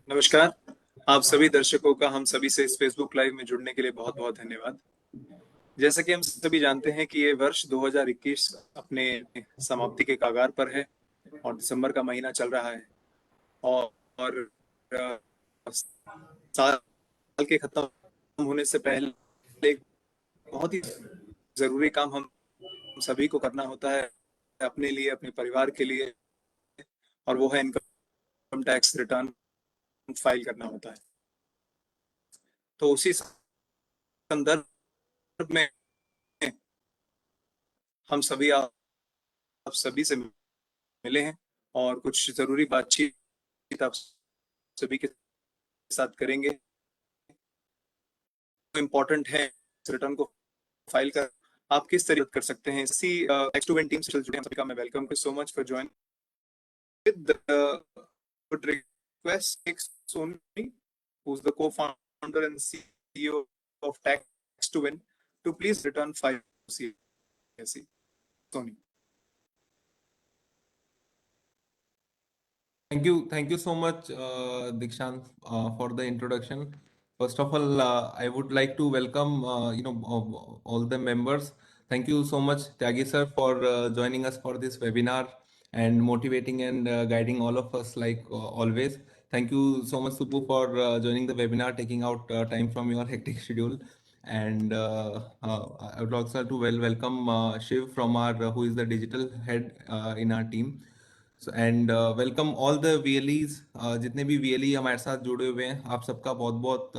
नमस्कार। आप सभी दर्शकों का हम सभी से इस फेसबुक लाइव में जुड़ने के लिए बहुत बहुत धन्यवाद। जैसा कि हम सभी जानते हैं कि ये वर्ष 2021 अपने समाप्ति के कगार पर है और दिसंबर का महीना चल रहा है और साल के खत्म होने से पहले एक बहुत ही जरूरी काम हम सभी को करना होता है, अपने लिए, अपने परिवार के लिए, और वो है इनकम टैक्स रिटर्न फाइल करना होता है। तो उसी संदर्भ में हम सभी आप सभी से मिले हैं और कुछ जरूरी बातचीत आप सभी के साथ करेंगे। इम्पोर्टेंट है रिटर्न को फाइल कर आप किस तरीके कर सकते हैं। इसी नेक्स्ट टू टीम से जुड़े हैं सभी का मैं welcome you so much for join with would request Sony, who's the co-founder and CEO of Tax to Win, to please return file CSE. Sony. Thank you so much, Dikshant, for the introduction. First of all, I would like to welcome, all the members. Thank you so much, Tyagi sir, for joining us for this webinar and motivating and guiding all of us like always. Thank you so much, Supu, for joining the webinar, taking out time from your hectic schedule. And I would also to welcome Shiv from our who is the digital head in our team. And welcome all the VLEs, जितने भी VLE हमारे साथ जुड़े हुए हैं, आप सबका बहुत बहुत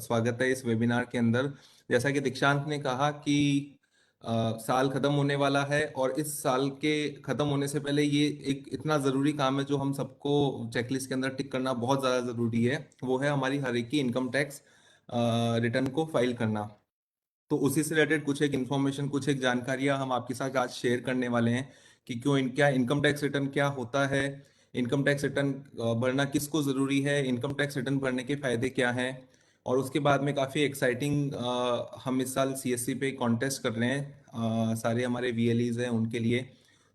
स्वागत है इस वेबिनार के अंदर। जैसा कि दीक्षांत ने कहा कि साल खत्म होने वाला है और इस साल के खत्म होने से पहले ये एक इतना ज़रूरी काम है जो हम सबको चेकलिस्ट के अंदर टिक करना बहुत ज़्यादा ज़रूरी है। वो है हमारी हर एक की इनकम टैक्स रिटर्न को फाइल करना। तो उसी से रिलेटेड कुछ एक इन्फॉर्मेशन, कुछ एक जानकारियां हम आपके साथ आज शेयर करने वाले हैं कि क्या इनकम टैक्स रिटर्न क्या होता है, इनकम टैक्स रिटर्न भरना किसको ज़रूरी है, इनकम टैक्स रिटर्न भरने के फायदे क्या हैं। और उसके बाद में काफ़ी एक्साइटिंग हम इस साल सीएससी पे कॉन्टेस्ट कर रहे हैं, सारे हमारे वीएलईज हैं उनके लिए।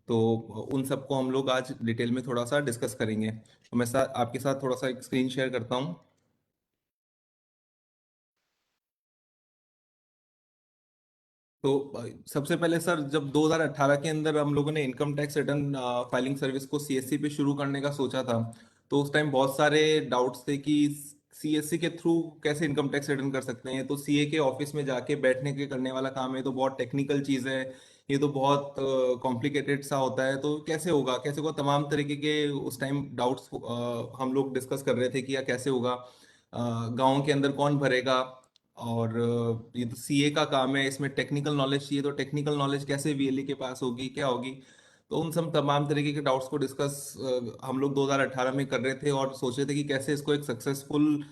तो उन सबको हम लोग आज डिटेल में थोड़ा सा डिस्कस करेंगे। तो मैं आपके साथ थोड़ा सा एक स्क्रीन शेयर करता हूँ। तो सबसे पहले सर, जब 2018 के अंदर हम लोगों ने income tax return filing service को सीएससी पे शुरू करने का सोचा था, तो उस टाइम बहुत सारे डाउट्स थे कि सीएससी के थ्रू कैसे इनकम टैक्स रिटर्न कर सकते हैं। तो सीए के ऑफिस में जाके बैठने के करने वाला काम है, तो बहुत टेक्निकल चीज़ है, ये तो बहुत कॉम्प्लिकेटेड सा होता है, तो कैसे होगा, तमाम तरीके के उस टाइम डाउट्स हम लोग डिस्कस कर रहे थे कि यार कैसे होगा, गाँव के अंदर कौन भरेगा, और ये तो सीए का काम है, इसमें टेक्निकल नॉलेज चाहिए, तो टेक्निकल नॉलेज कैसे वीएलई के पास होगी, क्या होगी। तो उन सब तमाम तरीके के डाउट्स को डिस्कस हम लोग 2018 में कर रहे थे और सोच रहे थे कि कैसे इसको एक सक्सेसफुल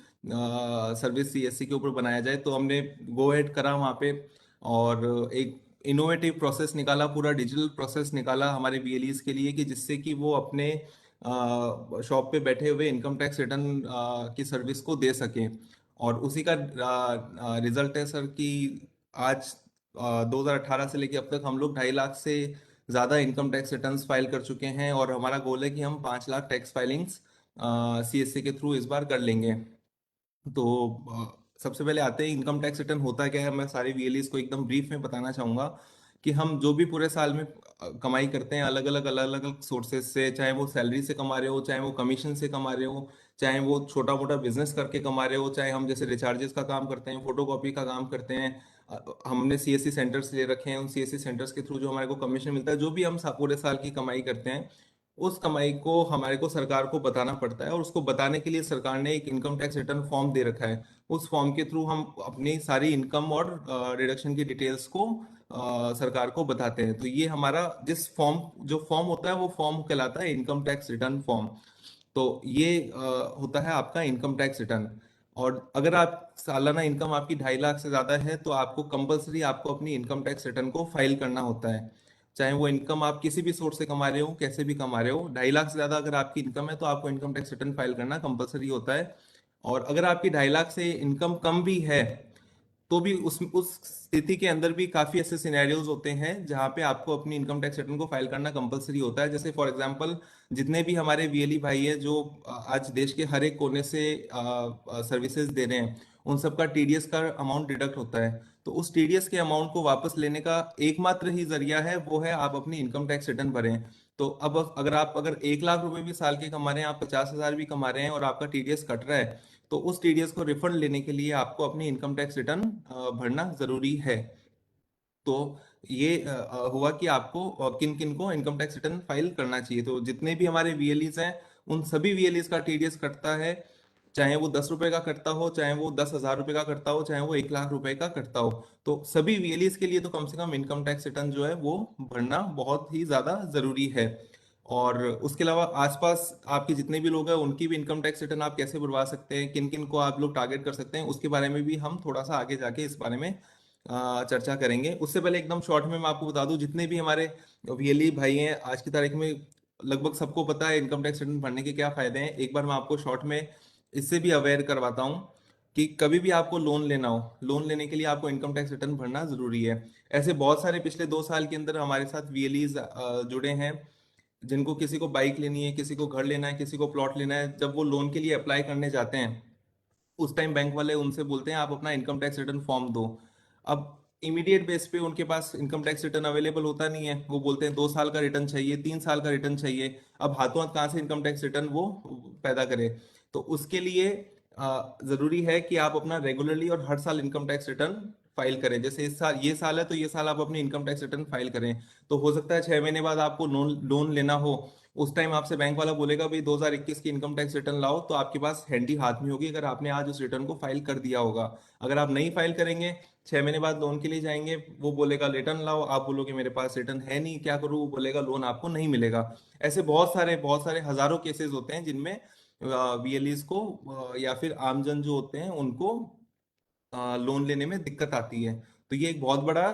सर्विस सीएससी के ऊपर बनाया जाए। तो हमने गो एड करा वहाँ पे और एक इनोवेटिव प्रोसेस निकाला, पूरा डिजिटल प्रोसेस निकाला हमारे वीएलईज के लिए, कि जिससे कि वो अपने शॉप पे बैठे हुए इनकम टैक्स रिटर्न की सर्विस को दे सकें। और उसी का रिजल्ट है सर कि आज 2018 से लेके अब तक हम लोग 2.5 लाख से ज़्यादा इनकम टैक्स रिटर्न्स फाइल कर चुके हैं, और हमारा गोल है कि हम 5 लाख टैक्स फाइलिंग्स सीएससी के थ्रू इस बार कर लेंगे। तो सबसे पहले आते हैं इनकम टैक्स रिटर्न होता क्या है। मैं सारे वीएलईज को एकदम ब्रीफ में बताना चाहूँगा कि हम जो भी पूरे साल में कमाई करते हैं अलग अलग सोर्सेज से, चाहे वो सैलरी से कमा रहे हो, चाहे वो कमीशन से कमा रहे हो, चाहे वो छोटा मोटा बिजनेस करके कमा रहे हो, चाहे हम जैसे रिचार्जेस का काम करते हैं, फोटोकॉपी का काम करते हैं, हमने सीएससी सेंटर्स ले रखे हैं, उन सीएससी सेंटर्स के थ्रू जो हमारे को कमीशन मिलता है, जो भी हम पूरे साल की कमाई करते हैं, उस कमाई को हमारे को सरकार को बताना पड़ता है। और उसको बताने के लिए सरकार ने एक इनकम टैक्स रिटर्न फॉर्म दे रखा है। उस फॉर्म के थ्रू हम अपनी सारी इनकम और डिडक्शन की डिटेल्स को सरकार को बताते हैं। तो ये हमारा जो फॉर्म होता है वो फॉर्म कहलाता है इनकम टैक्स रिटर्न फॉर्म। तो ये होता है आपका इनकम टैक्स रिटर्न। और अगर आप सालाना इनकम आपकी 2.5 लाख से ज़्यादा है तो आपको कंपलसरी आपको अपनी इनकम टैक्स रिटर्न को फाइल करना होता है। चाहे वो इनकम आप किसी भी सोर्स से कमा रहे हो, कैसे भी कमा रहे हो, 2.5 लाख से ज़्यादा अगर आपकी इनकम है तो आपको इनकम टैक्स रिटर्न फाइल करना कंपलसरी होता है। और अगर आपकी 2.5 लाख से इनकम कम भी है तो भी उस स्थिति के अंदर भी काफी ऐसे सिनेरियोज होते हैं जहाँ पे आपको अपनी इनकम टैक्स रिटर्न को फाइल करना कंपलसरी होता है। जैसे फॉर एग्जांपल जितने भी हमारे वीएलई भाई है जो आज देश के हर एक कोने से सर्विसेज दे रहे हैं, उन सबका टीडीएस का अमाउंट डिडक्ट होता है। तो उस टीडीएस के अमाउंट को वापस लेने का एकमात्र ही जरिया है, वो है आप अपनी इनकम टैक्स रिटर्न भरें। तो अब अगर 1 लाख रुपए भी साल के कमा रहे हैं, आप 50,000 भी कमा रहे हैं और आपका टीडीएस कट रहा है, तो उस टीडीएस को रिफंड लेने के लिए आपको अपनी इनकम टैक्स रिटर्न भरना जरूरी है। तो ये हुआ कि आपको किन किन को इनकम टैक्स रिटर्न फाइल करना चाहिए। तो जितने भी हमारे वीएलईज हैं, उन सभी वीएलईज का टीडीएस कटता है, चाहे वो 10 रुपए का कटता हो, चाहे वो 10,000 रुपए का कटता हो, चाहे वो 1 लाख रुपए का कटता हो। तो सभी वीएलईज के लिए तो कम से कम इनकम टैक्स रिटर्न जो है वो भरना बहुत ही ज्यादा जरूरी है। और उसके अलावा आसपास आपके जितने भी लोग हैं उनकी भी इनकम टैक्स रिटर्न आप कैसे भरवा सकते हैं, किन किन को आप लोग टारगेट कर सकते हैं, उसके बारे में भी हम थोड़ा सा आगे जाके इस बारे में चर्चा करेंगे। उससे पहले एकदम शॉर्ट में मैं आपको बता दूं, जितने भी हमारे वीएलई भाई हैं आज की तारीख में लगभग सबको पता है इनकम टैक्स रिटर्न भरने के क्या फायदे हैं। एक बार मैं आपको शॉर्ट में इससे भी अवेयर करवाता हूँ कि कभी भी आपको लोन लेना हो, लोन लेने के लिए आपको इनकम टैक्स रिटर्न भरना जरूरी है। ऐसे बहुत सारे पिछले 2 साल के अंदर हमारे साथ वीएलईज जुड़े हैं, जिनको किसी को बाइक लेनी है, किसी को घर लेना है, किसी को प्लॉट लेना है। जब वो लोन के लिए अप्लाई करने जाते हैं, उस टाइम बैंक वाले उनसे बोलते हैं आप अपना इनकम टैक्स रिटर्न फॉर्म दो। अब इमीडिएट बेस पे उनके पास इनकम टैक्स रिटर्न अवेलेबल होता नहीं है, वो बोलते हैं 2 साल का रिटर्न चाहिए, 3 साल का रिटर्न चाहिए। अब हाथों हाथ कहाँ से इनकम टैक्स रिटर्न वो पैदा करे। तो उसके लिए जरूरी है कि आप अपना रेगुलरली और हर साल इनकम टैक्स रिटर्न फाइल करें। जैसे इस साल ये साल है तो ये साल आप अपनी इनकम टैक्स रिटर्न फाइल करें। तो हो सकता है 6 महीने बाद आपको लोन लोन लेना हो, उस टाइम आपसे बैंक वाला बोलेगा भाई 2021 की इनकम टैक्स रिटर्न लाओ, तो आपके पास हैंडी हाथ में होगी अगर आपने आज उस रिटर्न को फाइल कर दिया होगा। अगर आप नहीं फाइल करेंगे, 6 महीने बाद लोन के लिए जाएंगे, वो बोलेगा रिटर्न लाओ, आप बोलोगे मेरे पास रिटर्न है नहीं, क्या करूँ, वो बोलेगा लोन आपको नहीं मिलेगा। ऐसे बहुत सारे हजारों केसेस होते हैं जिनमें वीएलईज को या फिर आमजन जो होते हैं उनको लोन लेने में दिक्कत आती है। तो ये एक बहुत बड़ा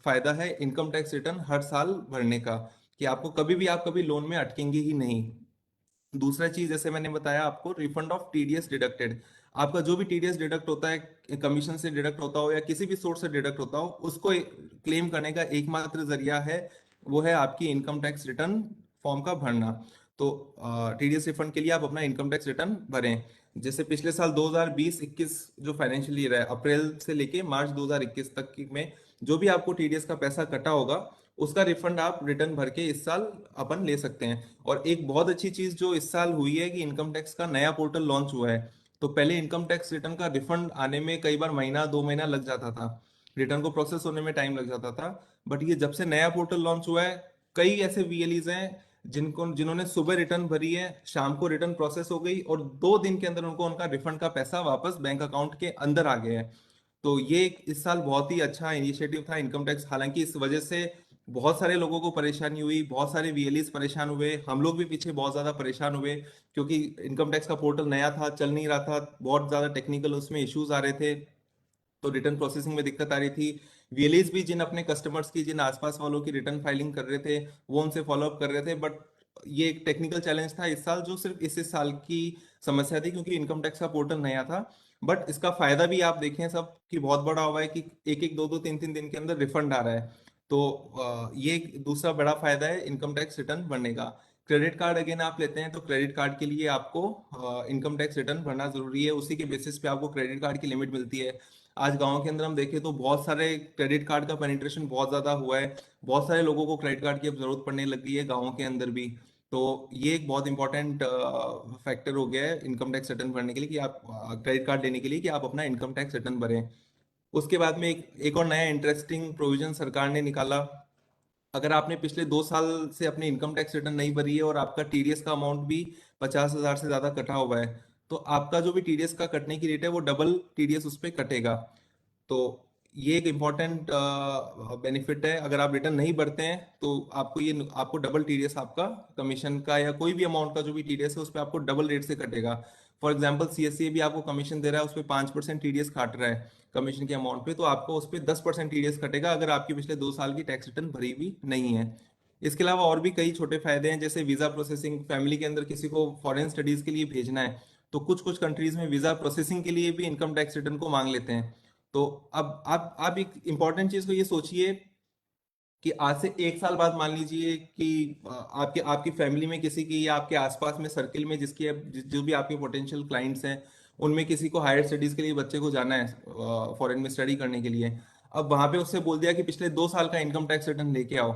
फायदा है इनकम टैक्स रिटर्न हर साल भरने का, कि आपको कभी भी आप कभी लोन में अटकेंगे ही नहीं। दूसरा चीज जैसे मैंने बताया आपको, रिफंड ऑफ टीडीएस डिडक्टेड। आपका जो भी टीडीएस डिडक्ट होता है, कमीशन से डिडक्ट होता हो या किसी भी सोर्स से डिडक्ट होता हो, उसको क्लेम करने का एकमात्र जरिया है, वो है आपकी इनकम टैक्स रिटर्न फॉर्म का भरना। तो टीडीएस रिफंड के लिए आप अपना इनकम टैक्स रिटर्न भरें। जैसे पिछले साल 2020-21 जो फाइनेंशियल ईयर है, अप्रैल से लेके मार्च 2021 तक में जो भी आपको टीडीएस का पैसा कटा होगा, उसका रिफंड आप रिटर्न भर के इस साल अपन ले सकते हैं। और एक बहुत अच्छी चीज जो इस साल हुई है कि इनकम टैक्स का नया पोर्टल लॉन्च हुआ है। तो पहले इनकम टैक्स रिटर्न का रिफंड आने में कई बार महीना 2 महीना लग जाता था, रिटर्न को प्रोसेस होने में टाइम लग जाता था। बट ये जब से नया पोर्टल लॉन्च हुआ है, कई ऐसे वीएलईज हैं जिन्होंने सुबह रिटर्न भरी है, शाम को रिटर्न प्रोसेस हो गई और 2 दिन के अंदर उनको उनका रिफंड का पैसा वापस बैंक अकाउंट के अंदर आ गया है। तो ये इस साल बहुत ही अच्छा इनिशिएटिव था इनकम टैक्स। हालांकि इस वजह से बहुत सारे लोगों को परेशानी हुई, बहुत सारे वीएलईज परेशान हुए, हम लोग भी पीछे बहुत ज्यादा परेशान हुए, क्योंकि इनकम टैक्स का पोर्टल नया था, चल नहीं रहा था, बहुत ज्यादा टेक्निकल उसमें इश्यूज आ रहे थे, तो रिटर्न प्रोसेसिंग में दिक्कत आ रही थी। वीएलईज भी जिन अपने कस्टमर्स की, जिन आसपास वालों की रिटर्न फाइलिंग कर रहे थे, वो उनसे फॉलो अप कर रहे थे। बट ये एक टेक्निकल चैलेंज था इस साल, जो सिर्फ इस साल की समस्या थी, क्योंकि इनकम टैक्स का पोर्टल नया था। बट इसका फायदा भी आप देखें सब कि बहुत बड़ा हुआ है कि एक एक दो दो तीन तीन दिन के अंदर रिफंड आ रहा है। तो ये एक दूसरा बड़ा फायदा है इनकम टैक्स रिटर्न भरने का। क्रेडिट कार्ड अगेन आप लेते हैं तो क्रेडिट कार्ड के लिए आपको इनकम टैक्स रिटर्न भरना जरूरी है, उसी के बेसिस पे आपको क्रेडिट कार्ड की लिमिट मिलती है। आज गांव के अंदर हम देखें तो बहुत सारे क्रेडिट कार्ड का पेनिट्रेशन बहुत ज्यादा हुआ है, बहुत सारे लोगों को क्रेडिट कार्ड की अब जरूरत पड़ने लग गई है गाँव के अंदर भी। तो ये एक बहुत इंपॉर्टेंट फैक्टर हो गया है इनकम टैक्स रिटर्न भरने के लिए, कि आप क्रेडिट कार्ड लेने के लिए कि आप अपना इनकम टैक्स रिटर्न भरें। उसके बाद में एक और नया इंटरेस्टिंग प्रोविजन सरकार ने निकाला। अगर आपने पिछले 2 साल से अपनी इनकम टैक्स रिटर्न नहीं भरी है और आपका टीडीएस का अमाउंट भी 50,000 से ज्यादा कटा हुआ है, तो आपका जो भी टीडीएस का कटने की रेट है वो डबल टीडीएस उस पर कटेगा। तो ये एक इम्पॉर्टेंट बेनिफिट है। अगर आप रिटर्न नहीं भरते हैं तो आपको डबल टीडीएस आपका कमीशन का या कोई भी अमाउंट का जो भी टीडीएस है उस पर आपको डबल रेट से कटेगा। फॉर एग्जांपल सीएससी भी आपको कमीशन दे रहा है, उस पर 5% टीडीएस काट रहा है कमीशन के अमाउंट पे, तो आपको उस पर 10% टीडीएस कटेगा अगर आपकी पिछले 2 साल की टैक्स रिटर्न भरी हुई नहीं है। इसके अलावा और भी कई छोटे फायदे हैं, जैसे वीजा प्रोसेसिंग। फैमिली के अंदर किसी को फॉरेन स्टडीज के लिए भेजना है, तो कुछ कुछ कंट्रीज में वीजा प्रोसेसिंग के लिए भी इनकम टैक्स रिटर्न को मांग लेते हैं। तो अब आप एक इम्पॉर्टेंट चीज को ये सोचिए कि आज से 1 साल बाद मान लीजिए कि आपके आपकी फैमिली में किसी की या आपके आसपास में सर्किल में जो भी आपके पोटेंशियल क्लाइंट्स हैं, उनमें किसी को हायर स्टडीज के लिए बच्चे को जाना है फॉरेन में स्टडी करने के लिए। अब वहां पे उससे बोल दिया कि पिछले 2 साल का इनकम टैक्स रिटर्न लेके आओ।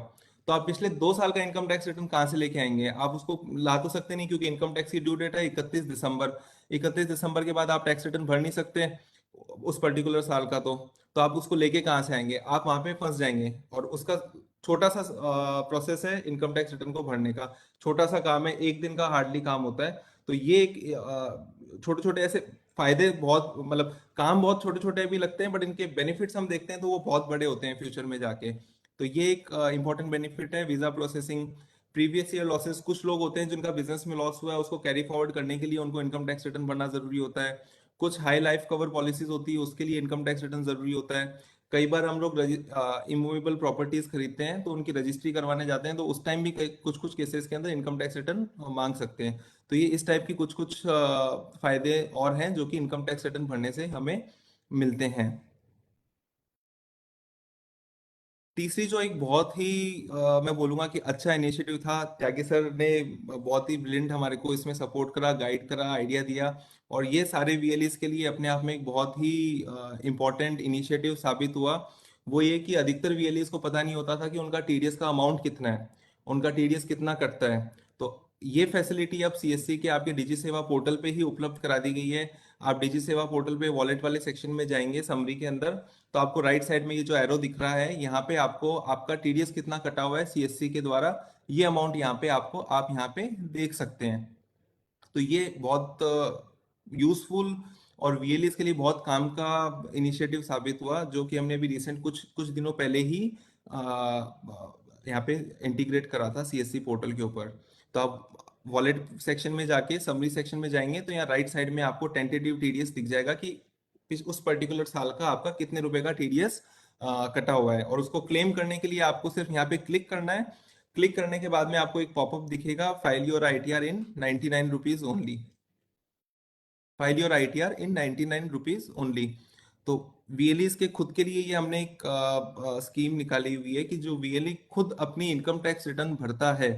तो आप पिछले 2 साल का इनकम टैक्स रिटर्न कहाँ से लेके आएंगे? आप उसको ला तो सकते नहीं, क्योंकि इनकम टैक्स की ड्यू डेट है 31 दिसंबर। 31 दिसंबर के बाद आप टैक्स रिटर्न भर नहीं सकते उस पर्टिकुलर साल का। तो आप उसको लेके कहाँ से आएंगे? आप वहां पे फंस जाएंगे। और उसका छोटा सा प्रोसेस है इनकम टैक्स रिटर्न को भरने का। छोटा सा काम है, एक दिन का हार्डली काम होता है। तो ये एक छोटे छोटे ऐसे फायदे, बहुत मतलब काम बहुत छोटे छोटे भी लगते हैं, बट इनके बेनिफिट्स हम देखते हैं तो वो बहुत बड़े होते हैं फ्यूचर में जाके। तो ये एक इंपॉर्टेंट बेनिफिट है visa processing. Previous year losses, कुछ लोग होते हैं जिनका बिजनेस में लॉस हुआ है, उसको कैरी फॉरवर्ड करने के लिए उनको इनकम टैक्स रिटर्न भरना जरूरी होता है। कुछ हाई लाइफ कवर पॉलिसीज होती है, उसके लिए इनकम टैक्स रिटर्न जरूरी होता है। कई बार हम लोग इमूवेबल प्रॉपर्टीज खरीदते हैं तो उनकी रजिस्ट्री करवाने जाते हैं, तो उस टाइम भी कुछ कुछ केसेस के अंदर इनकम टैक्स रिटर्न मांग सकते हैं। तो ये इस टाइप की कुछ कुछ फायदे और हैं जो कि इनकम टैक्स रिटर्न भरने से हमें मिलते हैं। तीसरी जो एक बहुत ही मैं बोलूंगा कि अच्छा इनिशिएटिव था, त्यागी सर ने बहुत ही ब्रिलियंट हमारे को इसमें सपोर्ट करा, गाइड करा, आइडिया दिया। और ये सारे वीएलईस के लिए अपने आप में एक बहुत ही इम्पोर्टेंट इनिशिएटिव साबित हुआ। वो ये कि अधिकतर वीएलईस को पता नहीं होता था कि उनका टीडीएस का अमाउंट कितना है, उनका टीडीएस कितना कटता है। तो ये फैसिलिटी अब सीएससी के आपके डिजी सेवा पोर्टल पे ही उपलब्ध करा दी गई है। आप डिजी सेवा पोर्टल पे वॉलेट वाले सेक्शन में जाएंगे, समरी के अंदर, तो आपको राइट साइड में ये जो एरो दिख रहा है, यहाँ पे आपको आपका टीडीएस कितना कटा हुआ है सीएससी के द्वारा, ये अमाउंट यहाँ पे आपको आप यहाँ पे देख सकते हैं। तो ये बहुत यूजफुल और वीएलईस के लिए बहुत काम का इनिशिएटिव साबित हुआ, जो कि हमने अभी रिसेंट कुछ कुछ दिनों पहले ही यहाँ पे इंटीग्रेट करा था सीएससी पोर्टल के ऊपर। तो आप वॉलेट सेक्शन में जाके समरी सेक्शन में जाएंगे तो यहाँ राइट साइड में आपको टेंटेटिव टीडीएस दिख जाएगा कि उस पर्टिकुलर साल का आपका कितने रुपए का टीडीएस कटा हुआ है। और उसको क्लेम करने के लिए आपको सिर्फ यहाँ पे क्लिक करना है। क्लिक करने के बाद में आपको एक पॉपअप दिखेगा, file your ITR in 99 rupees only. File your ITR in 99 rupees only. तो वीएलईस के खुद के लिए ये हमने एक स्कीम निकाली हुई है कि जो वीएलई खुद अपनी इनकम टैक्स रिटर्न भरता है,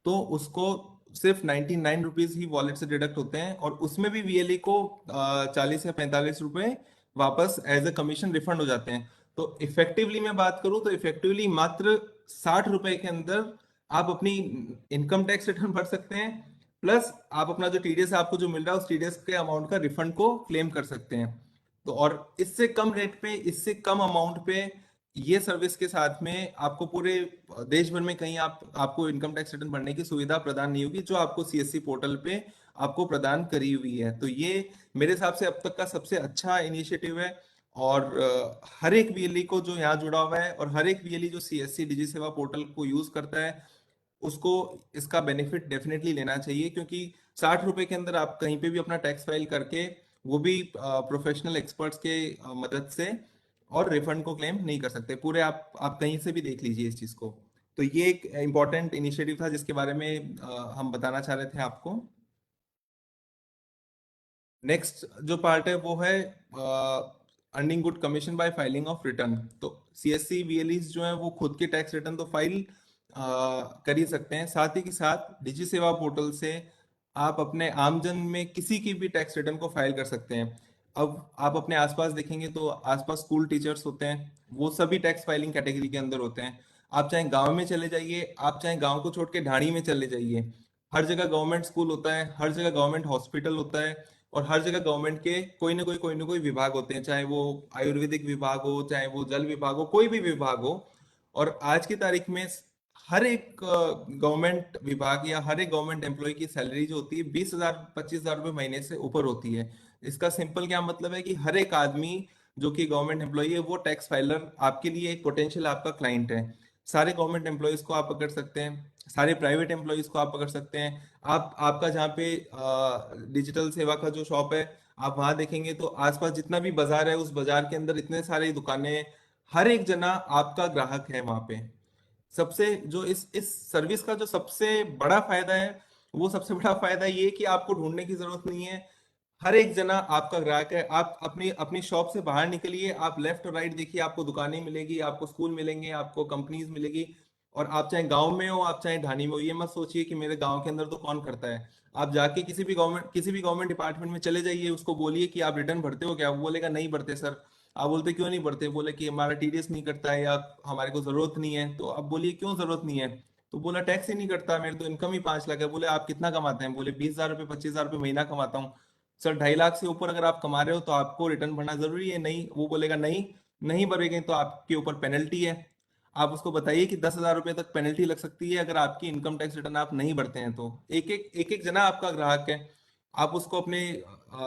तो उसको सिर्फ 99 रुपीज ही वॉलेट से डिडक्ट होते हैं, और उसमें भी वीएलई को 40 या 45 रुपए वापस एज ए कमीशन रिफंड हो जाते हैं। तो इफेक्टिवली मैं बात करूं तो इफेक्टिवली मात्र 60 रुपए के अंदर आप अपनी इनकम टैक्स रिटर्न भर सकते हैं, प्लस आप अपना जो टीडीएस आपको जो मिल रहा है उस टीडीएस के अमाउंट का रिफंड को क्लेम कर सकते हैं। तो और इससे कम रेट पे, इससे कम अमाउंट पे ये सर्विस के साथ में आपको पूरे देश भर में कहीं आपको इनकम टैक्स रिटर्न भरने की सुविधा प्रदान नहीं होगी, जो आपको सीएससी पोर्टल पे आपको प्रदान करी हुई है। तो ये मेरे हिसाब से अब तक का सबसे अच्छा इनिशिएटिव है। और हर एक वीएलई को जो यहाँ जुड़ा हुआ है, और हर एक वीएलई जो सीएससी डिजी सेवा पोर्टल को यूज करता है, उसको इसका बेनिफिट डेफिनेटली लेना चाहिए। क्योंकि 60 रुपए के अंदर आप कहीं पे भी अपना टैक्स फाइल करके, वो भी प्रोफेशनल एक्सपर्ट्स के मदद से, और रिफंड को क्लेम नहीं कर सकते पूरे। आप कहीं से भी देख लीजिए इस चीज को। तो ये एक इम्पॉर्टेंट इनिशिएटिव था जिसके बारे में हम बताना चाह रहे थे आपको। नेक्स्ट जो पार्ट है वो है earning good commission by filing of return. तो सीएससी वीएलईस जो है वो खुद के टैक्स रिटर्न तो फाइल कर ही सकते हैं, साथ ही के साथ डिजी सेवा पोर्टल से आप अपने आमजन में किसी की भी टैक्स रिटर्न को फाइल कर सकते हैं। अब आप अपने आसपास देखेंगे तो आसपास स्कूल टीचर्स होते हैं, वो सभी टैक्स फाइलिंग कैटेगरी के अंदर होते हैं। आप चाहे गांव में चले जाइए, आप चाहे गांव को छोड़ के ढाणी में चले जाइए, हर जगह गवर्नमेंट स्कूल होता है, हर जगह गवर्नमेंट हॉस्पिटल होता है, और हर जगह गवर्नमेंट के कोई ना कोई विभाग होते हैं, चाहे वो आयुर्वेदिक विभाग हो, चाहे वो जल विभाग हो, कोई भी विभाग हो। और आज की तारीख में हर एक गवर्नमेंट विभाग या हर एक गवर्नमेंट एम्प्लॉय की सैलरी जो होती है 20,000 25,000 रुपये महीने से ऊपर होती है। इसका सिंपल क्या मतलब है कि हर एक आदमी जो कि गवर्नमेंट एम्प्लॉय है, वो टैक्स फाइलर आपके लिए एक पोटेंशियल आपका क्लाइंट है। सारे गवर्नमेंट एम्प्लॉयज को आप पकड़ सकते हैं, सारे प्राइवेट एम्प्लॉयज को आप पकड़ सकते हैं। आप आपका जहाँ पे डिजिटल सेवा का जो शॉप है, आप वहां देखेंगे तो आसपास जितना भी बाजार है, उस बाजार के अंदर इतने सारी दुकानें हैं, हर एक जना आपका ग्राहक है वहां पे। सबसे जो इस सर्विस का जो सबसे बड़ा फायदा है, वो सबसे बड़ा फायदा ये है कि आपको ढूंढने की जरूरत नहीं है। हर एक जना आपका ग्राहक है। आप अपनी अपनी शॉप से बाहर निकलिए, आप लेफ्ट और राइट देखिए, आपको दुकानें मिलेगी, आपको स्कूल मिलेंगे, आपको कंपनीज मिलेगी। और आप चाहे गांव में हो, आप चाहे ढानी में हो, ये मत सोचिए कि मेरे गांव के अंदर तो कौन करता है। आप जाके किसी भी गवर्नमेंट डिपार्टमेंट में चले जाइए, उसको बोलिए कि आप रिटर्न भरते हो क्या, वो बोलेगा नहीं भरते सर। आप बोलते क्यों नहीं भरते, बोले कि हमारा टीडीएस नहीं करता है, या हमारे को जरूरत नहीं है। तो आप बोलिए क्यों जरूरत नहीं है, तो बोला टैक्स ही नहीं करता, मेरे तो इनकम ही 5 लाख है। बोले आप कितना कमाते हैं, बोले 20,000 रुपये 25,000 रुपये महीना कमाता हूँ। सर 2.5 लाख से ऊपर अगर आप कमा रहे हो तो आपको रिटर्न भरना जरूरी है? नहीं, वो बोलेगा नहीं, नहीं भरेंगे तो आपके ऊपर पेनल्टी है। आप उसको बताइए कि 10,000 रुपये तक पेनल्टी लग सकती है अगर आपकी इनकम टैक्स रिटर्न आप नहीं भरते हैं तो। एक एक जना आपका ग्राहक है। आप उसको अपने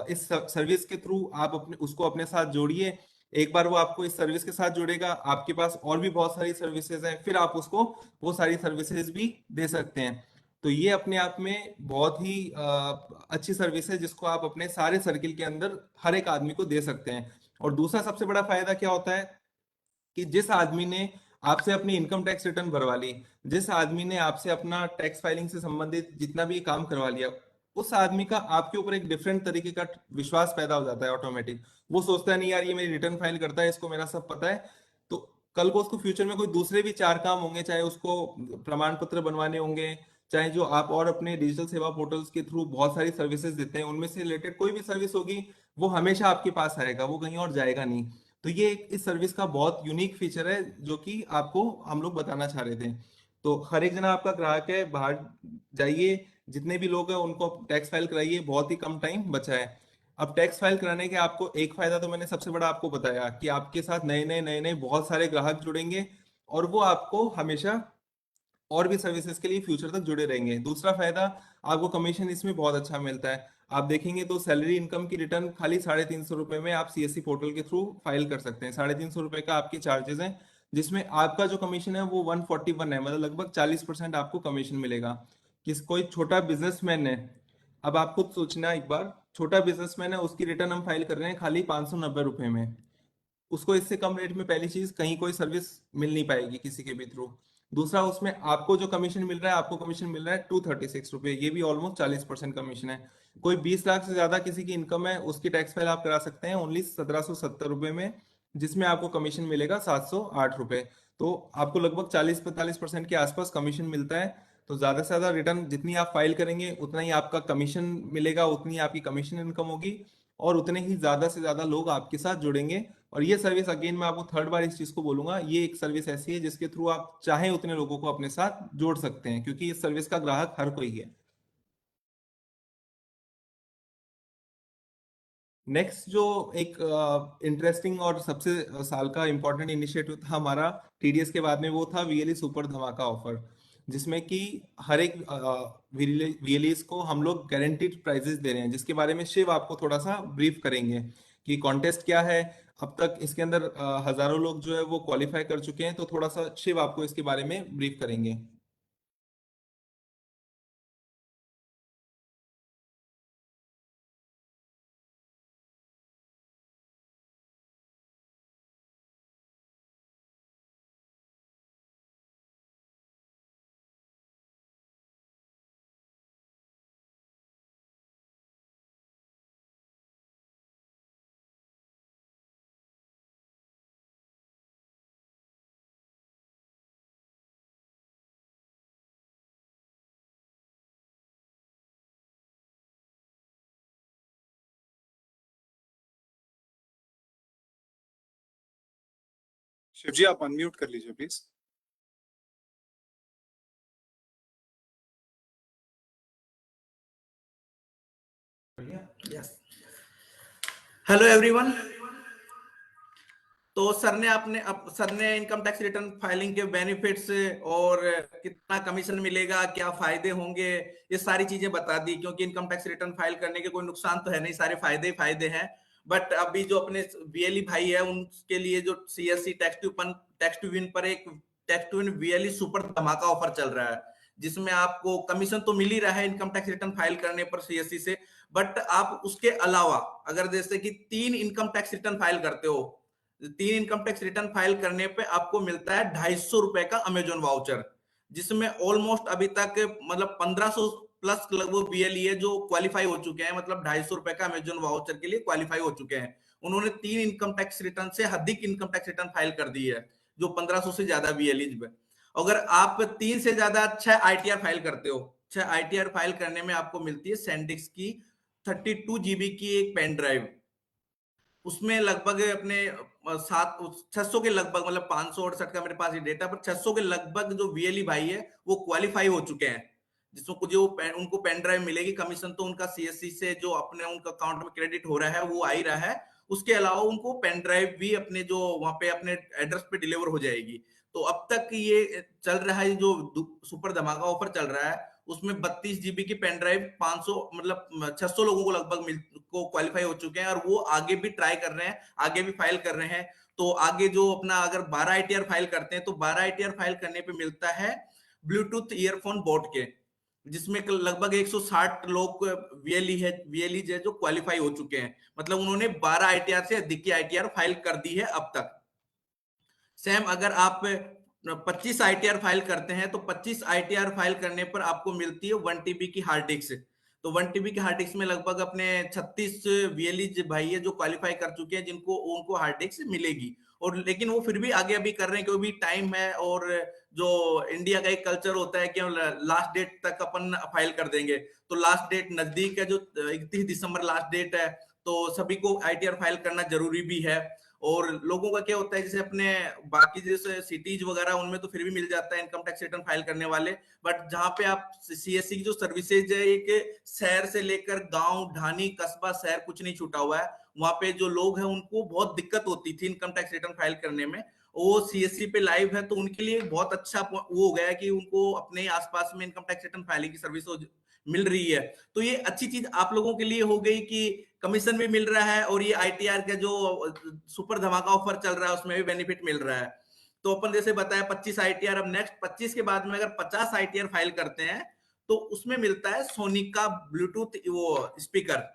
इस सर्विस के थ्रू आप अपने उसको अपने साथ जोड़िए। एक बार वो आपको इस सर्विस के साथ जुड़ेगा, आपके पास और भी बहुत सारी सर्विसेज हैं, फिर आप उसको वो सारी सर्विसेज भी दे सकते हैं। तो ये अपने आप में बहुत ही अच्छी सर्विस है, जिसको आप अपने सारे सर्किल के अंदर हर एक आदमी को दे सकते हैं। और दूसरा सबसे बड़ा फायदा क्या होता है कि जिस आदमी ने आपसे अपनी इनकम टैक्स रिटर्न भरवा ली, जिस आदमी ने आपसे अपना टैक्स फाइलिंग से संबंधित जितना भी काम करवा लिया, उस आदमी का आपके ऊपर एक डिफरेंट तरीके का विश्वास पैदा हो जाता है ऑटोमेटिक। वो सोचता है नहीं यार, ये मेरी रिटर्न फाइल करता है, इसको मेरा सब पता है। तो कल को उसको फ्यूचर में कोई दूसरे भी 4 काम होंगे, चाहे उसको प्रमाण पत्र बनवाने होंगे, चाहे जो आप और अपने डिजिटल सेवा पोर्टल्स के थ्रू बहुत सारी सर्विसेज देते हैं, उनमें से रिलेटेड कोई भी सर्विस होगी, वो हमेशा आपके पास आएगा, वो कहीं और जाएगा नहीं। तो ये इस सर्विस का बहुत यूनिक फीचर है, जो कि आपको हम लोग बताना चाह रहे थे। तो हर एक जना आपका ग्राहक है, बाहर जाइए, जितने भी लोग हैं उनको टैक्स फाइल कराइए, बहुत ही कम टाइम बचा है। अब टैक्स फाइल कराने के आपको एक फायदा तो मैंने सबसे बड़ा आपको बताया कि आपके साथ नए नए बहुत सारे ग्राहक जुड़ेंगे, और वो आपको हमेशा और भी सर्विसेज के लिए फ्यूचर तक जुड़े रहेंगे। दूसरा फायदा, आपको कमीशन इसमें बहुत अच्छा मिलता है। आप देखेंगे तो सैलरी इनकम की रिटर्न खाली 350 रुपये में आप सीएससी पोर्टल के थ्रू फाइल कर सकते हैं। 350 रुपये का आपके चार्जेस हैं, जिसमें आपका जो कमीशन है वो 141 है, मतलब लगभग 40% आपको कमीशन मिलेगा। कोई छोटा बिजनेसमैन है, अब आप खुद सोचना एक बार, छोटा बिजनेसमैन है, उसकी रिटर्न हम फाइल कर रहे हैं खाली 590 रुपये में। उसको इससे कम रेट में पहली चीज कहीं कोई सर्विस मिल नहीं पाएगी किसी के भी थ्रू। दूसरा, उसमें आपको जो कमीशन मिल रहा है, आपको कमीशन मिल रहा है 236 रुपये, ये भी ऑलमोस्ट 40% कमीशन है। कोई 20 लाख से ज्यादा किसी की इनकम है, उसकी टैक्स फाइल आप करा सकते हैं ओनली 1770 रुपये में, जिसमें आपको कमीशन मिलेगा 708 रुपये। तो आपको लगभग 40-45% के आसपास कमीशन मिलता है। तो ज्यादा से ज्यादा रिटर्न जितनी आप फाइल करेंगे उतना ही आपका कमीशन मिलेगा, उतनी आपकी कमीशन इनकम होगी, और उतने ही ज्यादा से ज्यादा लोग आपके साथ जुड़ेंगे। और ये सर्विस, अगेन मैं आपको थर्ड बार इस चीज को बोलूंगा, ये एक सर्विस ऐसी है जिसके थ्रू आप चाहे उतने लोगों को अपने साथ जोड़ सकते हैं, क्योंकि इस सर्विस का ग्राहक हर कोई है। नेक्स्ट जो एक इंटरेस्टिंग और सबसे साल का इंपॉर्टेंट इनिशिएटिव था हमारा टीडीएस के बाद में, वो था वीएलई सुपर धमाका ऑफर, जिसमें कि हर एक वीएलईस को हम लोग गारंटीड प्राइजेस दे रहे हैं, जिसके बारे में शिव आपको थोड़ा सा ब्रीफ करेंगे कि कॉन्टेस्ट क्या है। अब तक इसके अंदर हजारों लोग जो है वो क्वालिफाई कर चुके हैं, तो थोड़ा सा शिव आपको इसके बारे में ब्रीफ करेंगे। शिव जी, आप अनम्यूट कर लीजिए प्लीज। यस। Hello everyone. तो सर ने इनकम टैक्स रिटर्न फाइलिंग के बेनिफिट्स और कितना कमीशन मिलेगा, क्या फायदे होंगे, ये सारी चीजें बता दी। क्योंकि इनकम टैक्स रिटर्न फाइल करने के कोई नुकसान तो है नहीं, सारे फायदे ही फायदे हैं। बट अभी जो अपने बीएलई भाई है उनके लिए जो सीएससी टैक्स टू विन पर एक tax to win BLE super धमाका ऑफर चल रहा है, जिसमें आपको कमीशन तो मिल ही रहा है इनकम टैक्स रिटर्न फाइल करने पर सीएससी से। बट आप उसके अलावा अगर जैसे कि 3 इनकम टैक्स रिटर्न फाइल करने पे आपको मिलता है 250 रुपए का अमेजोन वाउचर, जिसमें ऑलमोस्ट अभी तक मतलब 1500 प्लस लगभग बीएलई है जो क्वालिफाई हो चुके हैं, मतलब 250 रुपए का अमेजन वाउचर के लिए क्वालिफाई हो चुके हैं। उन्होंने 3 इनकम टैक्स रिटर्न से अधिक इनकम टैक्स रिटर्न फाइल कर दी है, जो 1500 से ज्यादा भी एलिजिबल। अगर आप 3 से ज्यादा 6 आईटीआर फाइल करते हो, 6 आईटीआर फाइल करने में आपको मिलती है सैंडिस्क की 32 जीबी की एक पेन ड्राइव। उसमें लगभग अपने 600 के लगभग, मतलब 568 का मेरे पास ये डेटा, पर 600 के लगभग जो वीएलई भाई है वो क्वालिफाई हो चुके हैं, जिसमें जो उनको पेन ड्राइव मिलेगी। कमीशन तो उनका सीएससी से जो अपने उनका अकाउंट में क्रेडिट हो रहा है वो आ ही रहा है, उसके अलावा उनको पेन ड्राइव भी अपने जो वहां पे अपने एड्रेस पे डिलीवर हो जाएगी। तो अब तक ये चल रहा है, जो सुपर धमाका ऑफर चल रहा है, उसमें 32 जीबी की पेन ड्राइव 500 मतलब 600 लोगों को लगभग को क्वालिफाई हो चुके हैं, और वो आगे भी ट्राई कर रहे हैं, आगे भी फाइल कर रहे हैं। तो आगे जो अपना अगर 12 आईटीआर फाइल करते हैं तो 12 आईटीआर फाइल करने पे मिलता है ब्लूटूथ ईयरफोन बोट के, जिसमें लगभग 160 लोग वीएलई है जो क्वालिफाई हो चुके हैं, मतलब उन्होंने 12 आईटीआर से अधिक की आईटीआर फाइल कर दी है अब तक। सेम अगर आप 25 आईटीआर फाइल करते हैं तो 25 आईटीआर फाइल करने पर आपको मिलती है 1 टीबी की हार्ड डिस्क। तो 1 टीबी की हार्ड डिस्क में लगभग अपने 36 वीएलई भाई है जो क्वालिफाई कर चुके हैं, जिनको उनको हार्ड डिस्क मिलेगी। और लेकिन वो फिर भी आगे अभी कर रहे हैं क्योंकि टाइम है, और जो इंडिया का एक कल्चर होता है कि लास्ट डेट तक अपन फाइल कर देंगे, तो लास्ट डेट नजदीक है, जो 31 दिसंबर लास्ट डेट है, तो सभी को आईटीआर फाइल करना जरूरी भी है। और लोगों का क्या होता है, जैसे अपने बाकी जैसे सिटीज वगैरह उनमें तो फिर भी मिल जाता है इनकम टैक्स रिटर्न फाइल करने वाले, बट जहां पे आप सीएससी की जो सर्विसेज है, एक शहर से लेकर गांव, ढानी, कस्बा, शहर कुछ नहीं छूटा हुआ है, वहां पे जो लोग हैं उनको बहुत दिक्कत होती थी इनकम टैक्स रिटर्न फाइल करने में। वो सीएससी पे लाइव है तो उनके लिए बहुत अच्छा वो हो गया है कि उनको अपने आसपास में इनकम टैक्स रिटर्न फाइलिंग की सर्विस मिल रही है। तो ये अच्छी चीज आप लोगों के लिए हो गई कि कमीशन भी मिल रहा है, और ये आईटीआर का जो सुपर धमाका ऑफर चल रहा है उसमें भी बेनिफिट मिल रहा है। तो अपन जैसे बताया 25 आईटीआर, अब नेक्स्ट 25 के बाद में अगर 50 आईटीआर फाइल करते हैं तो उसमें मिलता है सोनी का ब्लूटूथ वो स्पीकर।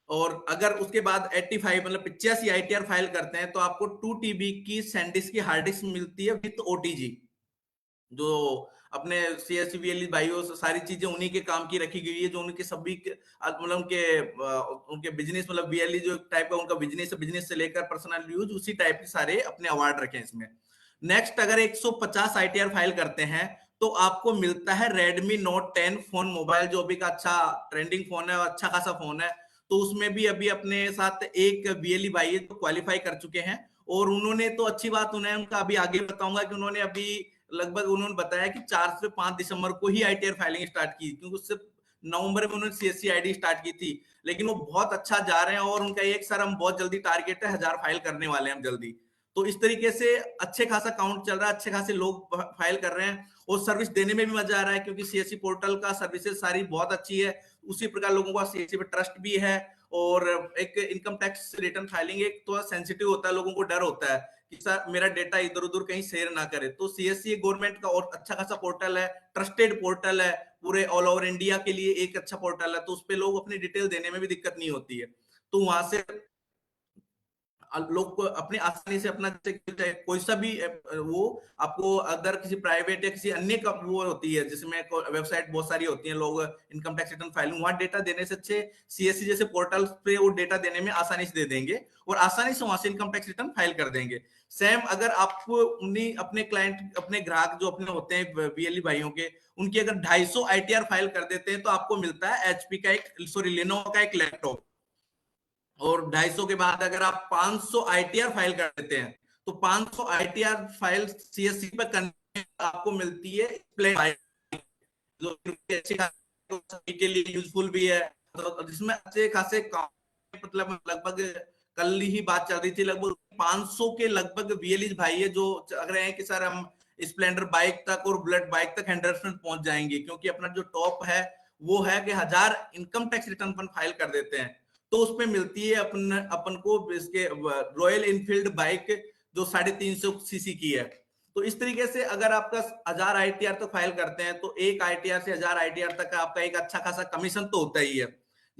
और अगर उसके बाद 85 मतलब 85 आईटीआर फाइल करते हैं तो आपको 2 टीबी की सैंडिस्क की हार्ड डिस्क मिलती है विद ओटीजी। जो अपने सीएसवीएल भाइयों से सारी चीजें उन्हीं के काम की रखी गई है, जो उनके सभी मतलब उनके बिजनेस, मतलब बीएलई जो टाइप का उनका बिजनेस है, बिजनेस से लेकर पर्सनल यूज उसी टाइप के सारे अपने अवार्ड रखे हैं इसमें। नेक्स्ट अगर 150 आईटीआर फाइल करते हैं तो आपको मिलता है Redmi Note 10 फोन मोबाइल, जो अभी का अच्छा ट्रेंडिंग फोन है और अच्छा खासा फोन है। तो उसमें भी अभी अपने साथ एक बीएलई भाई है तो क्वालिफाई कर चुके हैं, और उन्होंने तो अच्छी बात उन्हें उनका अभी आगे बताऊंगा कि उन्होंने अभी लगभग उन्होंने बताया कि 4 से 5 दिसंबर को ही आईटीआर फाइलिंग स्टार्ट की, क्योंकि उससे नवंबर में उन्होंने सीएससी आईडी स्टार्ट की थी। लेकिन वो बहुत अच्छा जा रहे हैं, और उनका एक सर हम बहुत जल्दी टारगेट है 1000 फाइल करने वाले हैं हम जल्दी। तो इस तरीके से अच्छे खासा काउंट चल रहा है, अच्छे खासे लोग फाइल कर रहे हैं, और सर्विस देने में भी मजा आ रहा है क्योंकि सीएससी पोर्टल का सर्विसेज सारी बहुत अच्छी है। उसी प्रकार लोगों का सीएससी पे ट्रस्ट भी है। और एक इनकम टैक्स रिटर्न फाइलिंग एक तो सेंसिटिव होता है, लोगों को डर होता है कि सर मेरा डेटा इधर उधर कहीं शेयर ना करे। तो सीएससी गवर्नमेंट का और अच्छा खासा पोर्टल है, ट्रस्टेड पोर्टल है, पूरे ऑल ओवर इंडिया के लिए एक अच्छा पोर्टल है, तो उस पे लोग अपनी डिटेल देने में भी दिक्कत नहीं होती है। तो वहां से लोग को अपनी आसानी से अपना कोई सा भी वो आपको अगर किसी प्राइवेट या किसी अन्य का वो होती है जिसमें वेबसाइट बहुत सारी होती हैं, लोग इनकम टैक्स रिटर्न फाइलिंग वहां डेटा देने से अच्छे सीएससी जैसे पोर्टल पे वो डेटा देने में आसानी से दे देंगे, और आसानी से वहां से इनकम टैक्स रिटर्न फाइल कर देंगे। सेम अगर आप उन्हीं अपने क्लाइंट, अपने ग्राहक जो अपने होते हैं बीएलई भाइयों के, उनकी अगर 250 आईटीआर फाइल कर देते हैं तो आपको मिलता है एचपी का लेनोवो का एक लैपटॉप। और 250 के बाद अगर आप 500 आईटीआर फाइल कर देते हैं तो 500 आईटीआर फाइल सीएससी पर करने आपको मिलती है जो अच्छे के लिए यूजफुल भी है, तो जिसमें अच्छे खासे मतलब लगभग कल ही बात चल रही थी, लगभग 500 के लगभग वीएलई भाई है जो लग रहे हैं कि सर हम स्प्लेंडर बाइक तक और बुलेट बाइक तक 100% पहुंच जाएंगे, क्योंकि अपना जो टॉप है वो है कि 1000 इनकम टैक्स रिटर्न अपन फाइल कर देते हैं तो उसमें मिलती है अपन को इसके रॉयल इनफील्ड बाइक जो 350 सीसी की है। तो इस तरीके से अगर आपका 1000 आईटीआर तक फाइल करते हैं तो एक आईटीआर से 1000 आईटीआर तक आपका एक अच्छा खासा कमीशन तो होता ही है,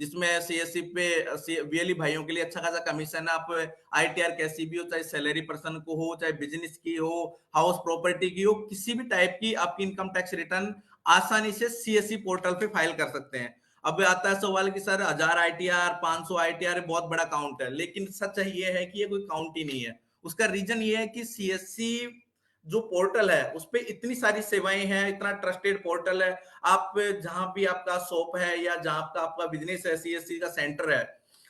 जिसमें सीएससी पे वीएलई भाइयों के लिए अच्छा खासा कमीशन। आप आईटीआर कैसी भी हो, चाहे सैलरी पर्सन को हो, चाहे बिजनेस की हो, हाउस प्रॉपर्टी की हो, किसी भी टाइप की आपकी इनकम टैक्स रिटर्न आसानी से सीएससी पोर्टल पे फाइल कर सकते हैं। अब आता है सवाल कि सर 1000 आईटीआर 500 आईटीआर बहुत बड़ा काउंट है, लेकिन सच ये है कि ये कोई काउंट ही नहीं है। उसका रीजन ये है कि सीएससी जो पोर्टल है उस पे इतनी सारी सेवाएं हैं, इतना ट्रस्टेड पोर्टल है। आप जहां भी आपका शॉप है या जहां आपका बिजनेस है, सीएससी का सेंटर है,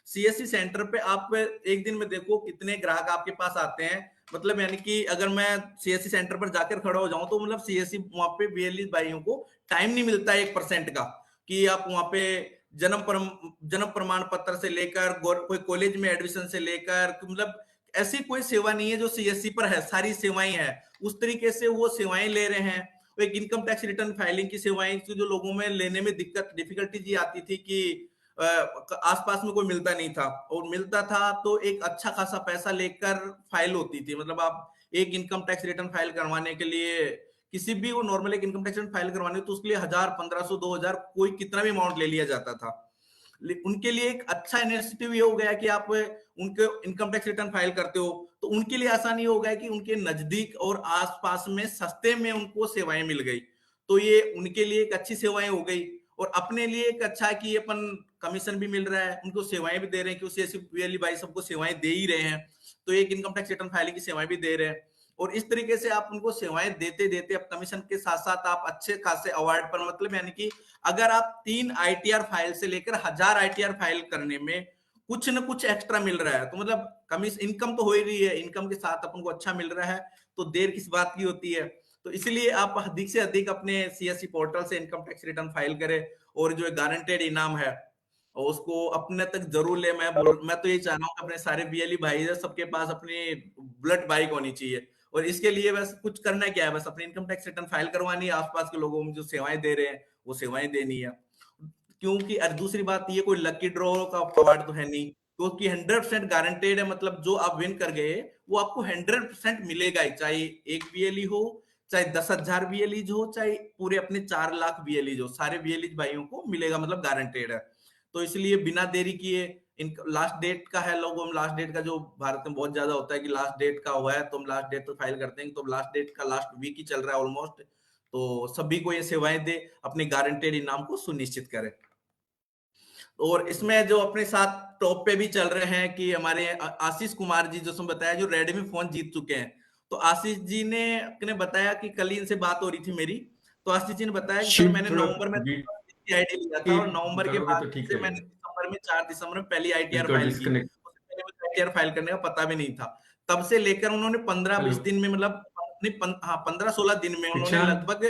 सीएससी सेंटर पे आप एक दिन में देखो कितने ग्राहक आपके पास आते हैं। मतलब यानी कि अगर मैं सीएससी सेंटर पर जाकर खड़ा हो जाऊं तो मतलब सीएससी वहां पे बीएलई भाइयों को टाइम नहीं मिलता है 1% का कि आप वहां पे जन्म प्रमाण पत्र से लेकर कोई कॉलेज में एडमिशन से लेकर, मतलब ऐसी कोई सेवा नहीं है जो सीएससी पर है, सारी सेवाएं हैं। उस तरीके से वो सेवाएं ले रहे हैं। तो एक इनकम टैक्स रिटर्न फाइलिंग की सेवाएं जो लोगों में लेने में डिफिकल्टी ये आती थी कि आसपास में कोई मिलता नहीं था, और मिलता था तो एक अच्छा खासा पैसा लेकर फाइल होती थी। मतलब आप एक इनकम टैक्स रिटर्न फाइल करवाने के लिए किसी भी वो नॉर्मल एक इनकम टैक्स रिटर्न फाइल करवाने तो उसके लिए 1000 1500 2000 कोई कितना भी अमाउंट ले लिया जाता था। उनके लिए एक अच्छा इनिशिएटिव ये हो गया कि आप उनके इनकम टैक्स रिटर्न फाइल करते हो तो उनके लिए आसानी हो गया कि उनके नजदीक और आसपास में सस्ते में उनको सेवाएं मिल गई। तो ये उनके लिए एक अच्छी सेवाएं हो गई, और अपने लिए एक अच्छा है कि अपन कमीशन भी मिल रहा है, उनको सेवाएं भी दे रहे हैं, क्योंकि सीएससी भाई सबको सेवाएं दे ही रहे हैं, तो एक इनकम टैक्स रिटर्न फाइलिंग की सेवाएं भी दे रहे हैं। और इस तरीके से आप उनको सेवाएं देते देते अब कमीशन के साथ साथ आप अच्छे खासे अवार्ड पर, मतलब यानी कि अगर आप 3 आईटीआर फाइल से लेकर 1000 आईटीआर फाइल करने में कुछ न कुछ एक्स्ट्रा मिल रहा है, तो मतलब कमीशन इनकम तो हो ही रही है, इनकम के साथ अपन को अच्छा मिल रहा है, तो देर किस बात की होती है। तो इसलिए आप अधिक से अधिक अपने सीएससी पोर्टल से इनकम टैक्स रिटर्न फाइल करें, और जो गारंटेड इनाम है उसको अपने तक जरूर ले। मैं तो ये चाह रहा हूँ कि अपने सारे बीएलई भाई है सबके पास अपनी बुलेट बाइक होनी चाहिए, और इसके लिए बस कुछ करना क्या है, बस अपनी इनकम टैक्स रिटर्न फाइल करवानी है, आसपास के लोगों में जो सेवाएं दे रहे हैं वो सेवाएं देनी है। क्योंकि दूसरी बात ये कोई लकी ड्रॉ का अवार्ड तो है नहीं, क्योंकि 100% गारंटेड है। मतलब जो आप विन कर गए वो आपको 100% मिलेगा ही, चाहे एक बीएलई हो, चाहे 10,000 बीएलईज हो, चाहे पूरे अपने 4 लाख बीएलईज हो, सारे बीएलईज भाइयों को मिलेगा, मतलब गारंटेड है। तो इसलिए बिना देरी किए लास्ट डेट का है, लोग हम लास्ट डेट का जो भारत में बहुत ज्यादा होता है कि लास्ट डेट का हुआ है तो हम लास्ट डेट तो फाइल करते हैं, तो लास्ट डेट का लास्ट वीक ही चल रहा है ऑलमोस्ट। तो सभी को ये सेवाएं दे, अपने गारंटेड इनाम को सुनिश्चित करें। और इसमें जो अपने साथ टॉप पे भी चल रहे हैं कि हमारे आशीष कुमार जी, जो तुम बताया, जो रेडमी फोन जीत चुके हैं। तो आशीष जी ने बताया कि कल ही इनसे बात हो रही थी मेरी, तो आशीष जी ने बताया कि सर मैंने नवंबर में आईडी लिया था, और नवंबर के बाद से मैंने दिसंबर में 4 दिसंबर में पहली आईटीआर फाइल की। उससे पहले मुझे आईटीआर फाइल करने का पता भी नहीं था। तब से लेकर उन्होंने 15-20 दिन में, मतलब 15-16 दिन में उन्होंने लगभग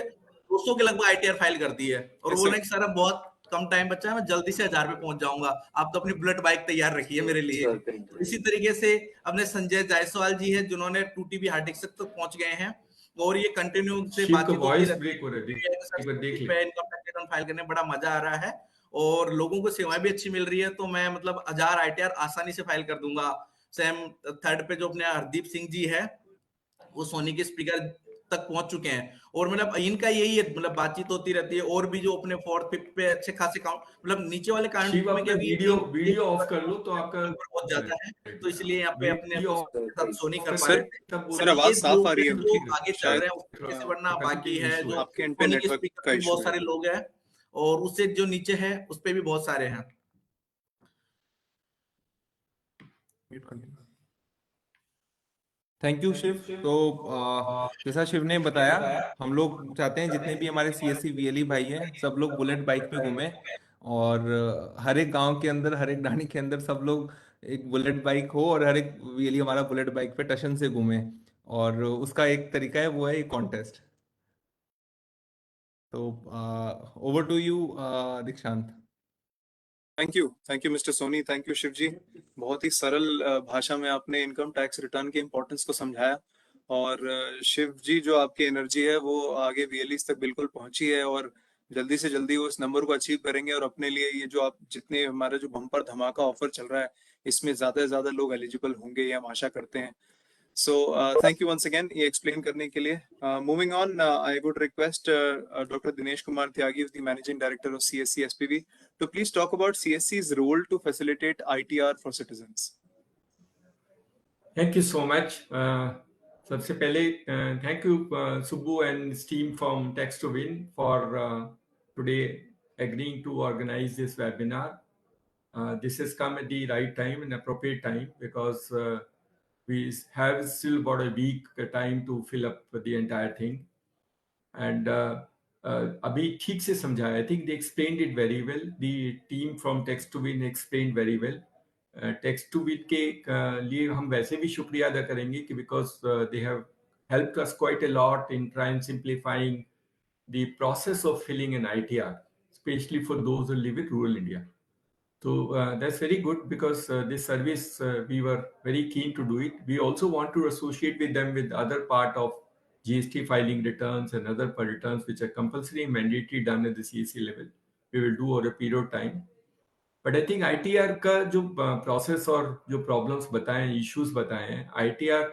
200 के लगभग आईटीआर फाइल कर दी है। और वो नहीं सर बहुत कम टाइम बचा है, मैं जल्दी से 1000 पे पहुंच जाऊंगा, आप तो अपनी बुलेट बाइक तैयार रखिए मेरे लिए। तो इसी तरीके से अपने संजय जायसवाल जी हैं जिन्होंने 2TB हार्ड डिस्क तक पहुंच गए हैं, और ये कंटिन्यू से बातचीत होती रहती है। इनकम टैक्स रिटर्न फाइल करने में बड़ा मजा आ रहा है, और लोगों को सेवाएं भी अच्छी मिल रही है। तो मैं मतलब 1000 आईटीआर आसानी से फाइल कर दूंगा। सेम थर्ड पे जो अपने हरदीप सिंह जी है, वो सोनी के स्पीकर तक पहुंच चुके हैं, और मतलब इनका यही है, मतलब बातचीत होती रहती है। और भी जो अपने 4th 5th पे अच्छे खासे काउंट, मतलब नीचे वाले काउंट में क्या वीडियो ऑफ कर लो तो आपका बहुत ज्यादा है, तो इसलिए यहाँ पे अपने सोनी कर पा सर, रहे थे। सर आवाज साफ आ रही है, जो आगे चल रहे हैं उससे बढ़ना बाकी है, जो आपके एंड पे नेटवर्क का इशू बहुत सारे लोग हैं, और उससे जो नीचे है उस पे भी बहुत सारे हैं। Thank you Shiv. तो जैसा शिव ने बताया, हम लोग चाहते हैं जितने भी हमारे सीएससी वीएलई भाई हैं सब लोग बुलेट बाइक पे घूमें, और हर एक गांव के अंदर, हर एक डाणी के अंदर सब लोग एक बुलेट बाइक हो, और हर एक वीएलई हमारा बुलेट बाइक पे टशन से घूमे। और उसका एक तरीका है, वो है एक कॉन्टेस्ट। तो over to you Dikshant. Thank you mister Soni, thank you Shiv ji. बहुत ही सरल भाषा में आपने इनकम टैक्स रिटर्न के इम्पोर्टेंस को समझाया, और शिव जी जो आपकी एनर्जी है वो आगे वीएलईज तक बिल्कुल पहुंची है, और जल्दी से जल्दी वो इस नंबर को अचीव करेंगे, और अपने लिए ये जो आप जितने हमारा जो बम्पर धमाका ऑफर चल रहा है इसमें ज्यादा से ज्यादा लोग एलिजिबल होंगे, ये हम आशा करते हैं। So thank you once again ये explain करने के लिए। Moving on, I would request Dr. Dinesh Kumar Tyagi, the Managing Director of CSC SPV, to please talk about CSC's role to facilitate ITR for citizens. Thank you so much. सबसे पहले thank you Subbu and his team from Text to Win for today agreeing to organize this webinar. This has come at the right time and appropriate time because we have still about a week time to fill up the entire thing. And अभी ठीक से समझाया. I think they explained it very well. The team from Text to Win explained very well. Text to Win के लिए हम वैसे भी शुक्रिया अदा करेंगे कि because they have helped us quite a lot in trying simplifying the process of filling an ITR, especially for those who live in rural India. So that's very good because this service, we were very keen to do it. We also want to associate with them with other part of GST filing returns and other returns which are compulsory and mandatory done at the CSC level. We will do over a period of time. But I think ITR का जो process और जो problems बताए हैं, issues बताए हैं, ITR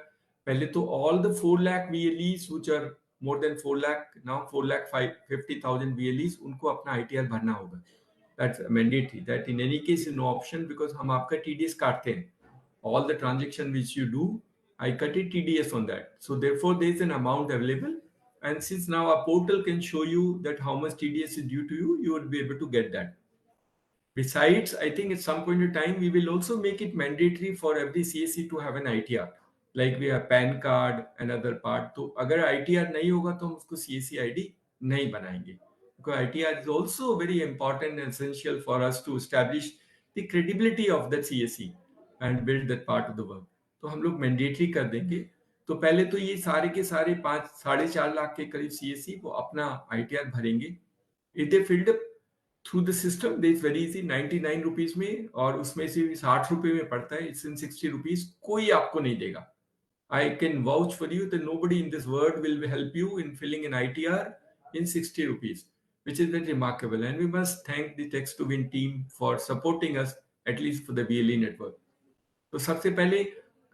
पहले तो all the 4 lakh VLEs which are more than 4 lakh, now 4 lakh 50,000 VLEs, उनको अपना ITR भरना होगा. That's mandatory. That in any case is no option because हम आपका TDS काटते हैं. All the transaction which you do, I cut a TDS on that. So therefore there is an amount available. And since now our portal can show you that how much TDS is due to you, you will be able to get that. Besides, I think at some point in time, we will also make it mandatory for every CSC to have an ITR. Like we have PAN card and other part. तो अगर ITR नहीं होगा तो हम उसको CSC ID नहीं बनाएंगे. Because ITR is also very important and essential for us to establish the credibility of that CSC and build that part of the work. तो हम लोग mandatory कर देंगे. तो पहले तो ये सारे के सारे 4.5 लाख के करीब CSC वो अपना ITR भरेंगे. If they filled up through the system, there is very easy 99 rupees में और उसमें से 60 रुपए में पड़ता है. It's in 60 rupees. कोई आपको नहीं देगा. I can vouch for you that nobody in this world will help you in filling an ITR in 60 rupees, which is very remarkable. And we must thank the Text to Win team for supporting us, at least for the BLE network. तो सबसे पहले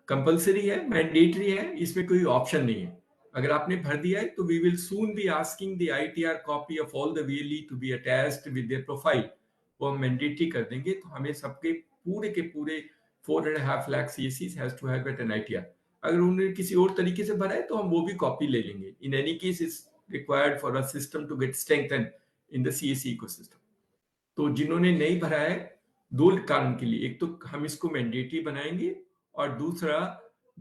compulsory है, mandatory है, इसमें कोई option नहीं है. अगर आपने भर दिया है तो we will soon be asking the ITR copy of all the VLE to be attached with their profile. वो हम मैंडेटरी कर देंगे तो हमें सबके पूरे के पूरे 4.5 lakh CSCs has to have an ITR. अगर उन्होंने किसी और तरीके से भरा है तो हम वो भी कॉपी ले लेंगे. In any case, it's required for a system to get strengthened in the CSC ecosystem. तो जिन्होंने नहीं भरा है, 2 कारण के लिए, एक तो हम इसको मैंडेटरी बनाएंगे और दूसरा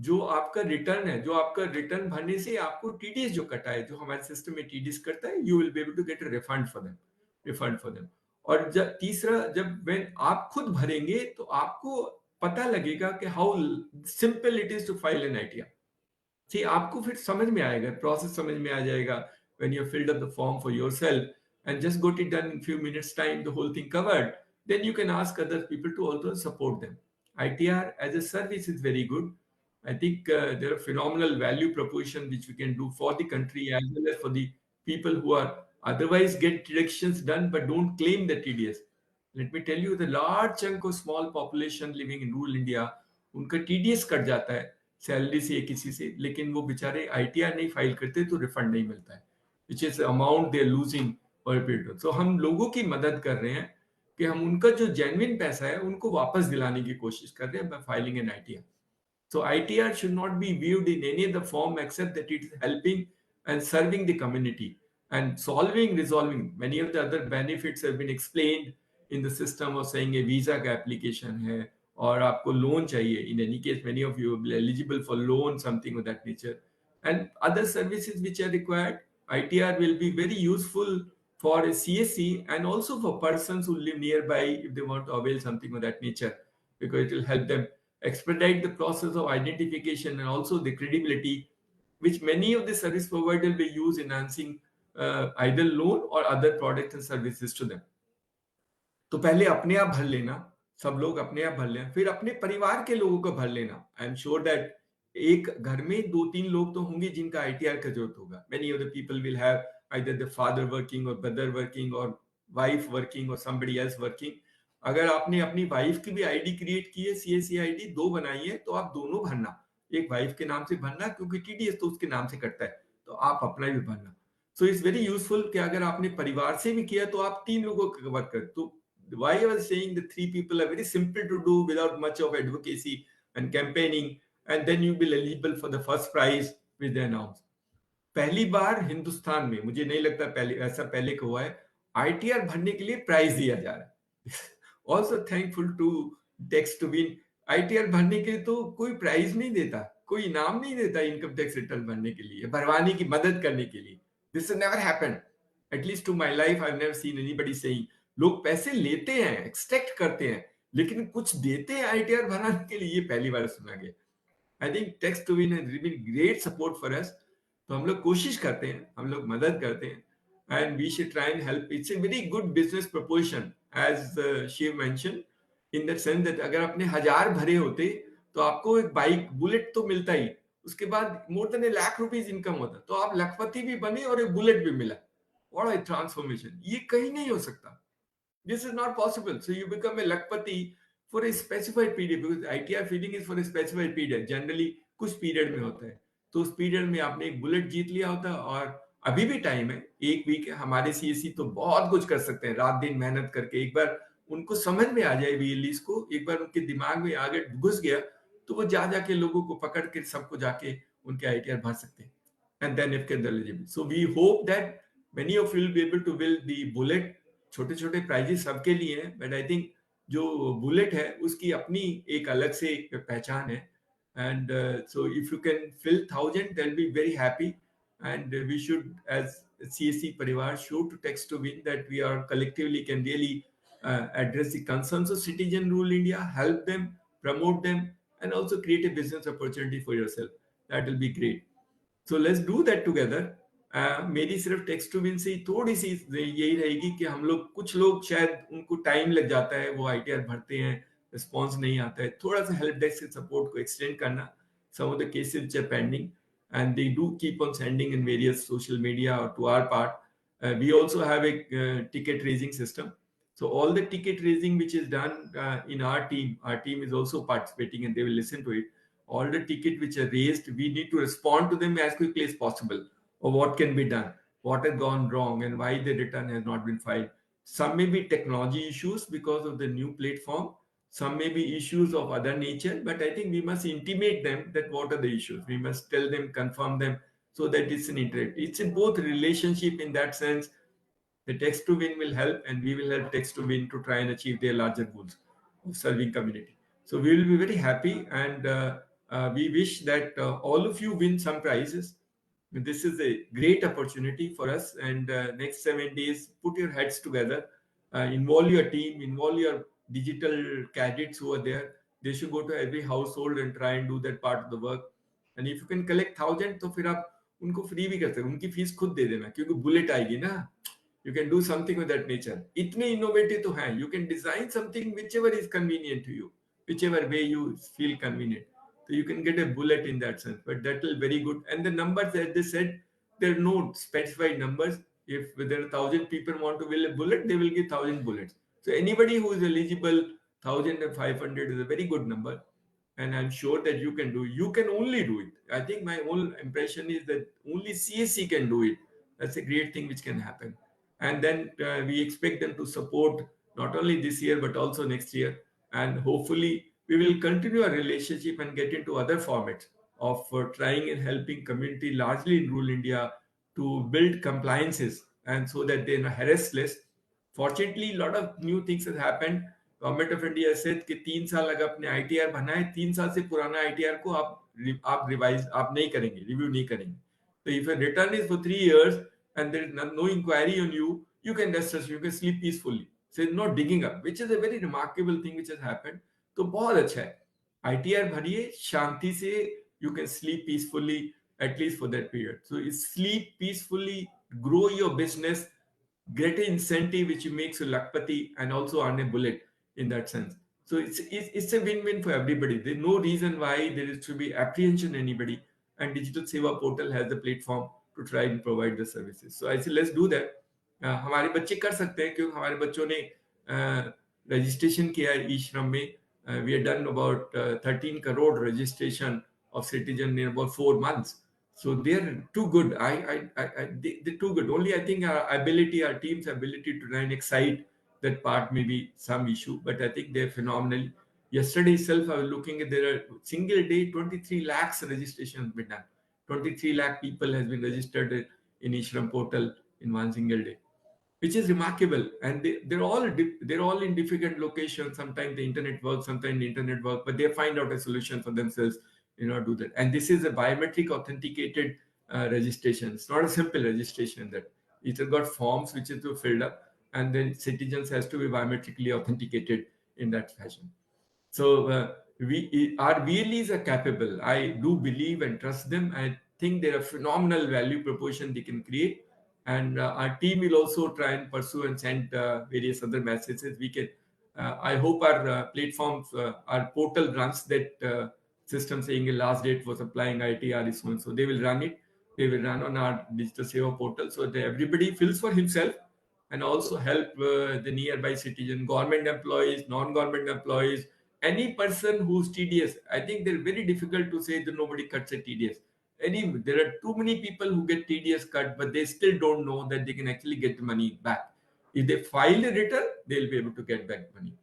जो आपका रिटर्न है, जो आपका रिटर्न भरने से आपको टीडीएस जो कटा है, जो हमारे सिस्टम में टीडीएस करता है, you will be able to get a refund for them. और तीसरा, जब व्हेन आप खुद भरेंगे तो आपको पता लगेगा कि how simple it is to file an ITR. See, आपको फिर समझ में आएगा, प्रोसेस समझ में आ जाएगा when you filled up the form for yourself and just got it done in few minutes time, the whole thing covered. Then you can ask other people to also support them. ITR as a service is very good. I think there are phenomenal value proposition which we can do for the country as well as for the people who are otherwise get deductions done but don't claim the TDS. Let me tell you, the large chunk of small population living in rural India, उनका TDS cut जाता है salary से या किसी से, लेकिन वो बेचारे ITR नहीं फाइल करते तो रिफंड नहीं मिलता है, which is amount they are losing per period. So हम लोगों की मदद कर रहे हैं कि हम उनका जो जेन्युइन पैसा है उनको वापस दिलाने की कोशिश कर रहे हैं by filing an ITR. So ITR should not be viewed in any other form except that it is helping and serving the community and resolving. Many of the other benefits have been explained in the system of saying a visa का application है और आपको loan चाहिए. In any case, many of you will be eligible for loan, something of that nature. And other services which are required, ITR will be very useful for a CSC and also for persons who live nearby if they want to avail something of that nature, because it will help them expedite the process of identification and also the credibility, which many of the service providers will use enhancing either loan or other products and services to them. तो पहले अपने आप भर लेना, सब लोग अपने आप भर लेना, फिर अपने परिवार के लोगों को भर लेना. आई एम श्योर दैट एक घर में 2-3 लोग तो होंगे जिनका ITR का जरूरत होगा. Many of the people will have either the father working or brother working or wife working or somebody else working. अगर आपने अपनी वाइफ की भी आईडी क्रिएट की है, CSC आईडी 2 बनाई है, तो आप दोनों भरना. एक वाइफ के नाम से भरना क्योंकि TDS तो उसके नाम से कटता है, तो आप अपना भी भरना. सो इट्स वेरी यूजफुल कि अगर आपने परिवार से भी किया तो आप 3 लोगों को कवर कर. तो why I was saying the 3 people are very simple to do without much of advocacy and campaigning, and then you will be eligible for the first prize which they announced. पहली बार हिंदुस्तान में, मुझे नहीं लगता पहले ऐसा पहले को हुआ है, ITR भरने के लिए प्राइज दिया जा रहा है. Also thankful to Text to Win. ITR भरने के लिए तो कोई प्राइज नहीं देता, कोई इनाम नहीं देता इनकम टैक्स रिटर्न भरने के लिए, भरवाने की मदद करने के लिए. This has never happened. At least to my life, I've never seen anybody saying. लोग पैसे लेते हैं, एक्सट्रैक्ट करते हैं, लेकिन कुछ देते हैं ITR भराने के लिए, ये पहली बार सुना गया. I think Text to Win has been great support for us. तो हम लोग कोशिश करते हैं, हम लोग मदद करते हैं, and we should try and help. It's a very good business proposition, as Shiv mentioned, in the sense that अगर आपने 1000 भरे होते तो आपको एक बाइक बुलेट तो मिलता ही, उसके बाद more than ₹1,00,000 इनकम होता, तो आप लखपति भी बने और एक बुलेट भी मिला. What a transformation! ये कहीं नहीं हो सकता. This is not possible. So you become a lakpati for a specified period, because ITR feeding is for a specified period. Generally कुछ पीरियड में होता है, तो उस पीरियड में आपने एक बुलेट जीत लिया होता है. और अभी भी टाइम है, 1 वीक है. हमारे CSC तो बहुत कुछ कर सकते हैं, रात दिन मेहनत करके. एक बार उनको समझ में आ जाए VLEs को, एक बार उनके दिमाग में आगे घुस गया, तो वो जाके लोगों को पकड़ के सबको जाके उनके ITR भर सकते हैं. And then if they're eligible. So we hope that many of you will be able to win the bullet. छोटे छोटे प्राइजेस सबके लिए हैं, बट आई थिंक जो बुलेट है उसकी अपनी एक अलग से एक पहचान है. And so if you can fill 1000, they'll be very happy. And we should, as CSC परिवार, show to Text to Win that we are collectively can really address the concerns of citizen rule India, help them, promote them, and also create a business opportunity for yourself. That will be great. So let's do that together. मेरी सिर्फ text to win से ही थोड़ी सी यही रहेगी कि हम लोग, कुछ लोग शायद उनको टाइम लग जाता है, वो ITR भरते हैं, रिस्पॉन्स नहीं आता है, थोड़ा सा हेल्प डेस्क के सपोर्ट को एक्सटेंड करना. some of the cases which are pending, and they do keep on sending in various social media or to our part. We also have a ticket raising system. So all the ticket raising which is done in our team is also participating, and they will listen to it. All the tickets which are raised, we need to respond to them as quickly as possible, or what can be done, what has gone wrong, and why the return has not been filed. Some may be technology issues because of the new platform. Some may be issues of other nature, but I think we must intimate them that what are the issues. We must tell them, confirm them, so that it's an interact. It's in both relationship in that sense. The Text to Win will help, and we will help Text to Win to try and achieve their larger goals of serving community. So we will be very happy, and we wish that all of you win some prizes. This is a great opportunity for us, and next 7 days, put your heads together, involve your team, involve your digital cadets who are there. They should go to every household and try and do that part of the work. And if you can collect 1000, तो फिर आप उनको free भी कर सकते हैं, उनकी fees खुद दे देना, क्योंकि बुलेट आएगी ना. You can do something with that nature. इतने innovative तो हैं. You can design something whichever is convenient to you, whichever way you feel convenient. So you can get a bullet in that sense, but that will very good. And the numbers, as they said, there are no specified numbers. If there are 1000 people want to win a bullet, they will give 1000 bullets. So anybody who is eligible, 1500 is a very good number, and I'm sure that you can do. You can only do it. I think my whole impression is that only CSC can do it. That's a great thing which can happen. And then we expect them to support not only this year but also next year, and hopefully we will continue our relationship and get into other formats of trying and helping community largely in rural India to build compliances, and so that they are harassed less. Fortunately, a lot of new things have happened. Government of India said कि 3 साल अगर अपने ITR बनाए, 3 साल से पुराना ITR को आप रिवाइज आप नहीं करेंगे, रिव्यू नहीं करेंगे. So if a return is for 3 years and there is no inquiry on you, you can rest assured, you can sleep peacefully. So it's not digging up, which is a very remarkable thing which has happened. तो बहुत अच्छा है. ITR भरिए शांति से, you can sleep peacefully at least for that period. So sleep peacefully, grow your business, get an incentive which makes you lakpati, and also earn a bullet in that sense. So it's a win-win for everybody. There's no reason why there is to be apprehension anybody, and Digital Seva Portal has the platform to try and provide the services. So I say let's do that. हमारे बच्चे कर सकते हैं, क्योंकि हमारे बच्चों ने registration किया है ई-श्रम में. We have done about 13 crore registration of citizen in about 4 months. So they're too good. They're too good. Only I think our team's ability to try and excite that part may be some issue, but I think they're phenomenal. Yesterday itself, I was looking at there are single day 23 lakhs registrations been done. 23 lakh people has been registered in E-Shram portal in one single day, which is remarkable. And they're all in different locations. Sometimes the internet works, sometimes the internet works, but they find out a solution for themselves, do that. And this is a biometric authenticated registration. It's not a simple registration. That it has got forms which is to filled up, and then citizens has to be biometrically authenticated in that fashion. So our VLEs are capable. I do believe and trust them. I think they're a phenomenal value proposition they can create. And our team will also try and pursue and send various other messages. We can. I hope our platforms, our portal runs that system saying the last date for applying ITR is so and so. They will run it. They will run on our digital Seva portal so that everybody fills for himself and also help the nearby citizen, government employees, non-government employees, any person who's TDS. I think they're very difficult to say that nobody cuts a TDS. There are too many people who get TDS cut, but they still don't know that they can actually get the money back. If they file a return, they'll be able to get back money.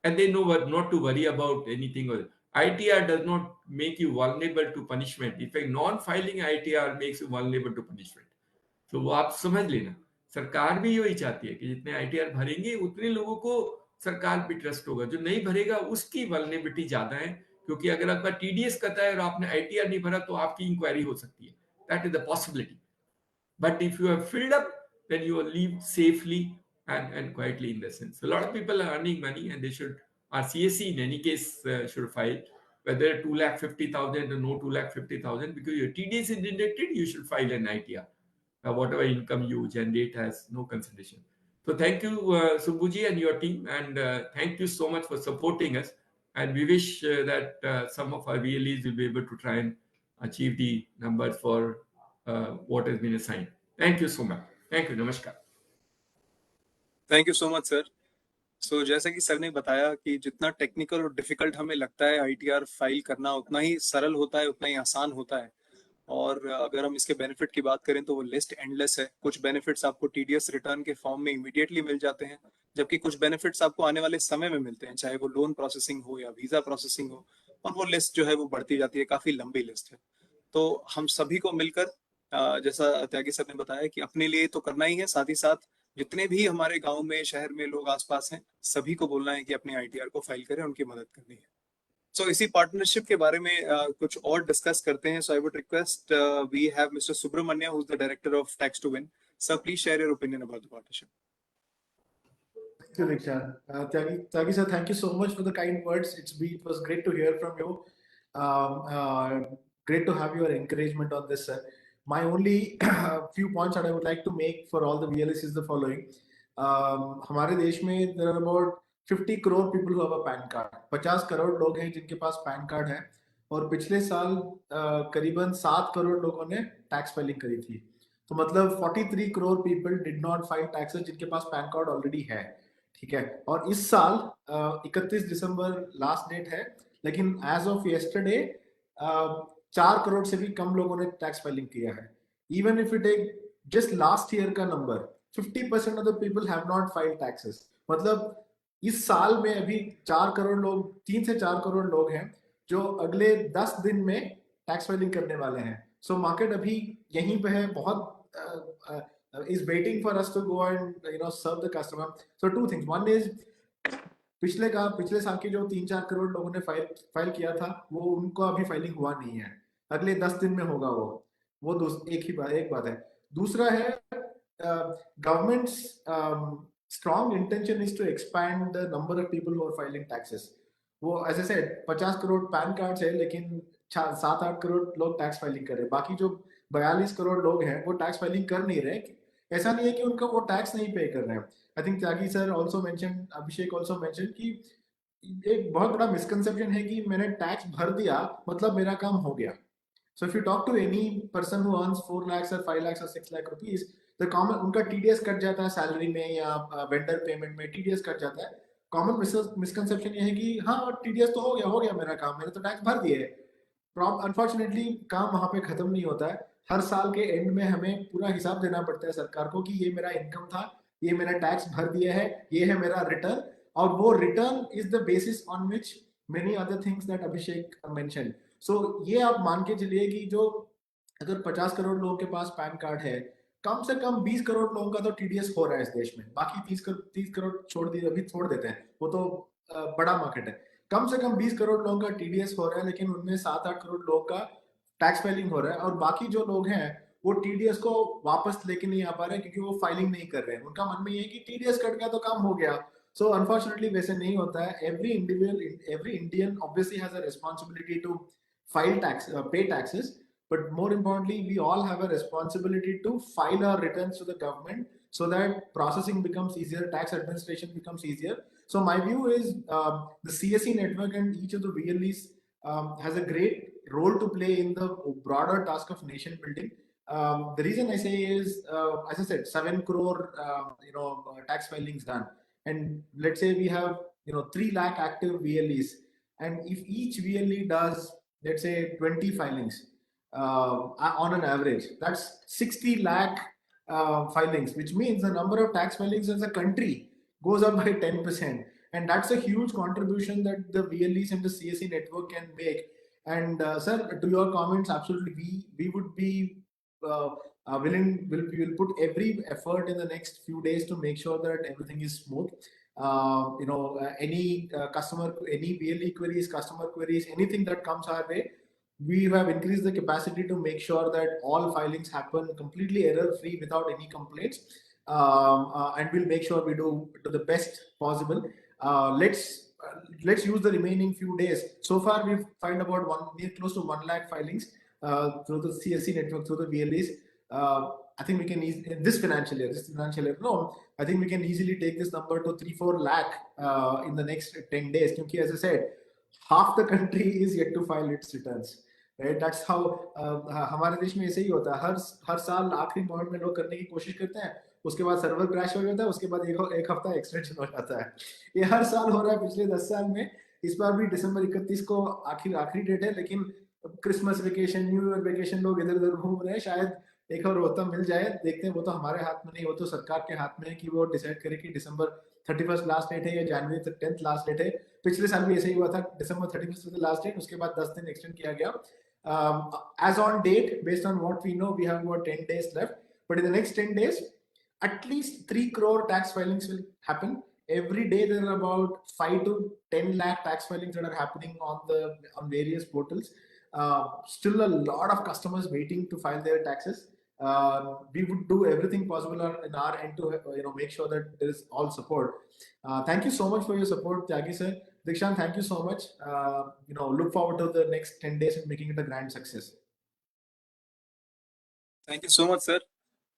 And they know not to worry about anything. ITR does not make you vulnerable to punishment. In fact, non-filing ITR makes you vulnerable to punishment. तो वो आप समझ लेना, सरकार भी यही चाहती है कि जितने आईटीआर भरेंगे उतने लोगों को सरकार पे ट्रस्ट होगा, जो नहीं भरेगा उसकी वल्नरेबिलिटी ज्यादा है, क्योंकि अगर आपका टीडीएस कटा है और आपने आईटीआर नहीं भरा तो आपकी इंक्वायरी हो सकती है. That is the possibility. But if you have filled up then you will leave safely and quietly in the sense. A lot of people are earning money and they should, our CSC in any case should file, whether 250,000 or no 250,000, because your TDS is deducted, you should file an ITR. Whatever income you generate has no consideration. So thank you, Subbuji and your team, and thank you so much for supporting us. And we wish that some of our VLEs will be able to try and achieve the numbers for what has been assigned. Thank you so much. Thank you. Namaskar. Thank you so much sir. So जैसा कि sir ने बताया कि जितना technical और difficult हमें लगता है आईटीआर फाइल करना, उतना ही सरल होता है, उतना ही आसान होता है. और अगर हम इसके बेनिफिट की बात करें तो वो लिस्ट एंडलेस है. कुछ बेनिफिट्स आपको टीडीएस रिटर्न के फॉर्म में इमीडिएटली मिल जाते हैं, जबकि कुछ बेनिफिट्स आपको आने वाले समय में मिलते हैं, चाहे वो लोन प्रोसेसिंग हो या वीजा प्रोसेसिंग हो. और वो लिस्ट जो है वो बढ़ती जाती है, काफी लंबी लिस्ट है. तो हम सभी को मिलकर, जैसा त्यागी सर ने बताया, कि अपने लिए तो करना ही है, साथ ही साथ जितने भी हमारे गांव में, शहर में लोग आसपास हैं, सभी को बोलना है कि अपने आईटीआर को फाइल करें, उनकी मदद करनी है. सो इसी पार्टनरशिप के बारे में कुछ और डिस्कस करते हैं. So I would request, we have mister Subramanya, who is the director of tax to win. Sir, please share your opinion about the partnership. Thank you, Riksha. Tyagi sir, thank you so much for the kind words. It was great to hear from you. Great to have your encouragement on this, sir. My only few points that I would like to make for all the VLS is the following. हमारे देश में there are about 50 crore people who have a PAN card. 50 crore लोग हैं जिनके पास pan card है, और पिछले साल करीबन 7 करोड़ लोगों ने टैक्स फाइलिंग करी थी. तो मतलब 43 crore people did not file taxes जिनके पास पैन कार्ड ऑलरेडी है. ठीक है. और इस साल 31 दिसंबर लास्ट डेट है, लेकिन एज ऑफ यस्टरडे 4 करोड़ से भी कम लोगों ने टैक्स फाइलिंग किया है. Even if you take just last year का number, 50% of the people have not filed taxes. मतलब इस साल में अभी 4 करोड़ लोग, 3 से 4 करोड़ लोग हैं जो अगले 10 दिन में टैक्स फाइलिंग करने वाले हैं. सो मार्केट अभी यहीं पे है, बहुत is waiting for us to go and serve the customer. So two things. One is पिछले साल के जो 3-4 करोड़ लोगों ने फाइल किया था, वो उनको अभी फाइलिंग हुआ नहीं है. अगले 10 दिन में होगा वो एक बात है. दूसरा है, गवर्नमेंट's strong intention is to expand the number of people who are filing taxes. वो as I said 50 crore pan card है, लेकिन 7-8 करोड़ लोग टैक्स फाइलिंग कर रहे हैं. बाकी जो 42 करोड़ लोग हैं वो टैक्स फाइलिंग कर नहीं रहे. ऐसा नहीं है कि उनका वो टैक्स नहीं पे कर रहे हैं. I think Tyagi sir also mention, Abhishek also mention कि एक बहुत बड़ा मिसकंसेप्शन है कि मैंने टैक्स भर दिया मतलब मेरा काम हो गया. So if you talk to any person who earns 4 lakh और 5 लाख और 6 लाख रुपीस, द कॉमन उनका टीडीएस कट जाता है सैलरी में या वेंडर पेमेंट में टीडीएस कट जाता है. कॉमन मिसकंसेप्शन ये है कि हाँ टीडीएस तो हो गया मेरा काम, मैंने तो टैक्स भर दिए. अनफॉर्चुनेटली काम वहां पे खत्म नहीं होता है. हर साल के एंड में हमें पूरा हिसाब देना पड़ता है सरकार को कि ये मेरा इनकम था, ये मैंने टैक्स भर दिया है, ये है मेरा रिटर्न. और वो return is the basis on which many other things that Abhishek mention. So ये आप मान के चलिए कि जो अगर 50 करोड़ लोगों के पास पैन कार्ड है, कम से कम 20 करोड़ लोगों का तो टीडीएस हो रहा है इस देश में। बाकी 30 करोड़ छोड़ दिए, अभी छोड़ देते हैं, वो तो बड़ा मार्केट है। कम से कम 20 करोड़ लोगों का टीडीएस हो रहा है, लेकिन उनमें 7-8 करोड़ लोगों का टैक्स फाइलिंग हो रहा है, और बाकी जो लोग हैं वो टीडीएस को वापस लेके नहीं आ पा रहे क्योंकि वो फाइलिंग नहीं कर रहे हैं। उनका मन में ये है कि टीडीएस कट गया तो काम हो गया। सो अनफॉर्चुनेटली वैसे नहीं होता है। Every Indian obviously has a responsibility to file tax, pay taxes, but more importantly, we all have a responsibility to file our returns to the government so that processing becomes easier, tax administration becomes easier. So my view is the CSE network and each of the VLEs has a great role to play in the broader task of nation building. The reason I say is, as I said, 7 crore tax filings done, and let's say we have 3 lakh active VLEs, and if each VLE does, let's say, 20 filings on an average, that's 60 lakh filings, which means the number of tax filings as a country goes up by 10%, and that's a huge contribution that the VLEs and the CSE network can make. And sir, to your comments, absolutely, we would be willing, we will put every effort in the next few days to make sure that everything is smooth. Any customer, any VLE queries, customer queries, anything that comes our way, we have increased the capacity to make sure that all filings happen completely error free without any complaints. And we'll make sure we do to the best possible. Let's use the remaining few days. So far, we've filed about close to 1 lakh filings through the CSE network, through the VLEs. I think we can this financial year, no, I think we can easily take this number to 3-4 lakh in the next 10 days. Because as I said, half the country is yet to file its returns. Right? That's how हमारे देश में ऐसे ही होता है। हर साल आखिरी moment में लोग करने की कोशिश करते हैं, उसके बाद सर्वर क्रैश हो जाता है, उसके बाद एक हफ्ता एक्सटेंशन हो जाता है। ये हर साल हो रहा है पिछले 10 साल में। इस बार भी दिसंबर 31 को आखिरी डेट है, लेकिन Christmas vacation, new year vacation, लोग इधर उधर घूम रहे हैं, शायद एक और होता मिल जाए। देखते हैं, वो तो हमारे हाथ में नहीं, वो तो सरकार के हाथ में है कि वो डिसाइड करे कि दिसंबर 31 लास्ट डेट है या जनवरी 10 लास्ट डेट है। पिछले साल भी ऐसे ही हुआ था, दिसंबर 31 लास्ट डेट, उसके बाद 10 दिन एक्सटेंड किया गया। As on date, based on what we know, we have about 10 days left, but in the next 10 days, at least 3 crore tax filings will happen. Every day there are about 5 to 10 lakh tax filings that are happening on various portals. Still a lot of customers waiting to file their taxes. We would do everything possible in our end to make sure that there is all support. Thank you so much for your support, Tyagi sir. Dikshant, thank you so much. Look forward to the next 10 days and making it a grand success. Thank you so much, sir.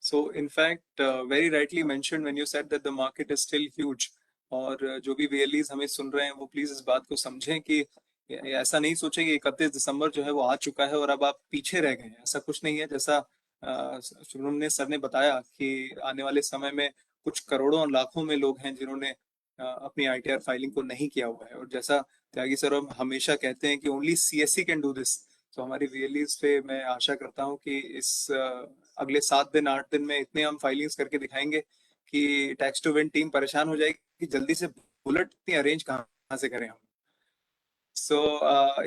So, in fact, very rightly mentioned when you said that the market is still huge. और जो भी VLEs हमें सुन रहे हैं, वो please इस बात को समझें कि ऐसा नहीं सोचें कि 31 दिसंबर जो है वो आ चुका है और अब आप पीछे रह गए हैं। ऐसा कुछ नहीं है। जैसा शुभम सर ने बताया कि आने वाले समय में कुछ करोड़ों और लाखों में लोग हैं जिन्होंने अपनी ITR फाइलिंग को नहीं किया हुआ है। और जैसा त्यागी सर हमेशा कहते हैं कि only CSE can do this. तो हमारी VLEs पे मैं आशा करता हूँ कि इस अगले 7 दिन 8 दिन में इतने हम फाइलिंग्स करके दिखाएंगे कि टैक्स टू विन टीम परेशान हो जाएगी कि जल्दी से बुलेट इतनी अरेंज कहाँ से करें हम। सो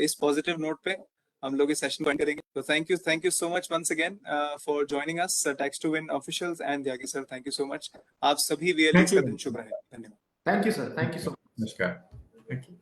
इस पॉजिटिव नोट पे हम लोग इस सेशन को एंड करेंगे। तो thank you so much once again for joining us, tax to win officials and Tyagi sir, thank you so much. आप सभी VLEs का दिन शुभ रहे। धन्यवाद। Thank you, sir. Thank you so much. Namaskar. Thank you.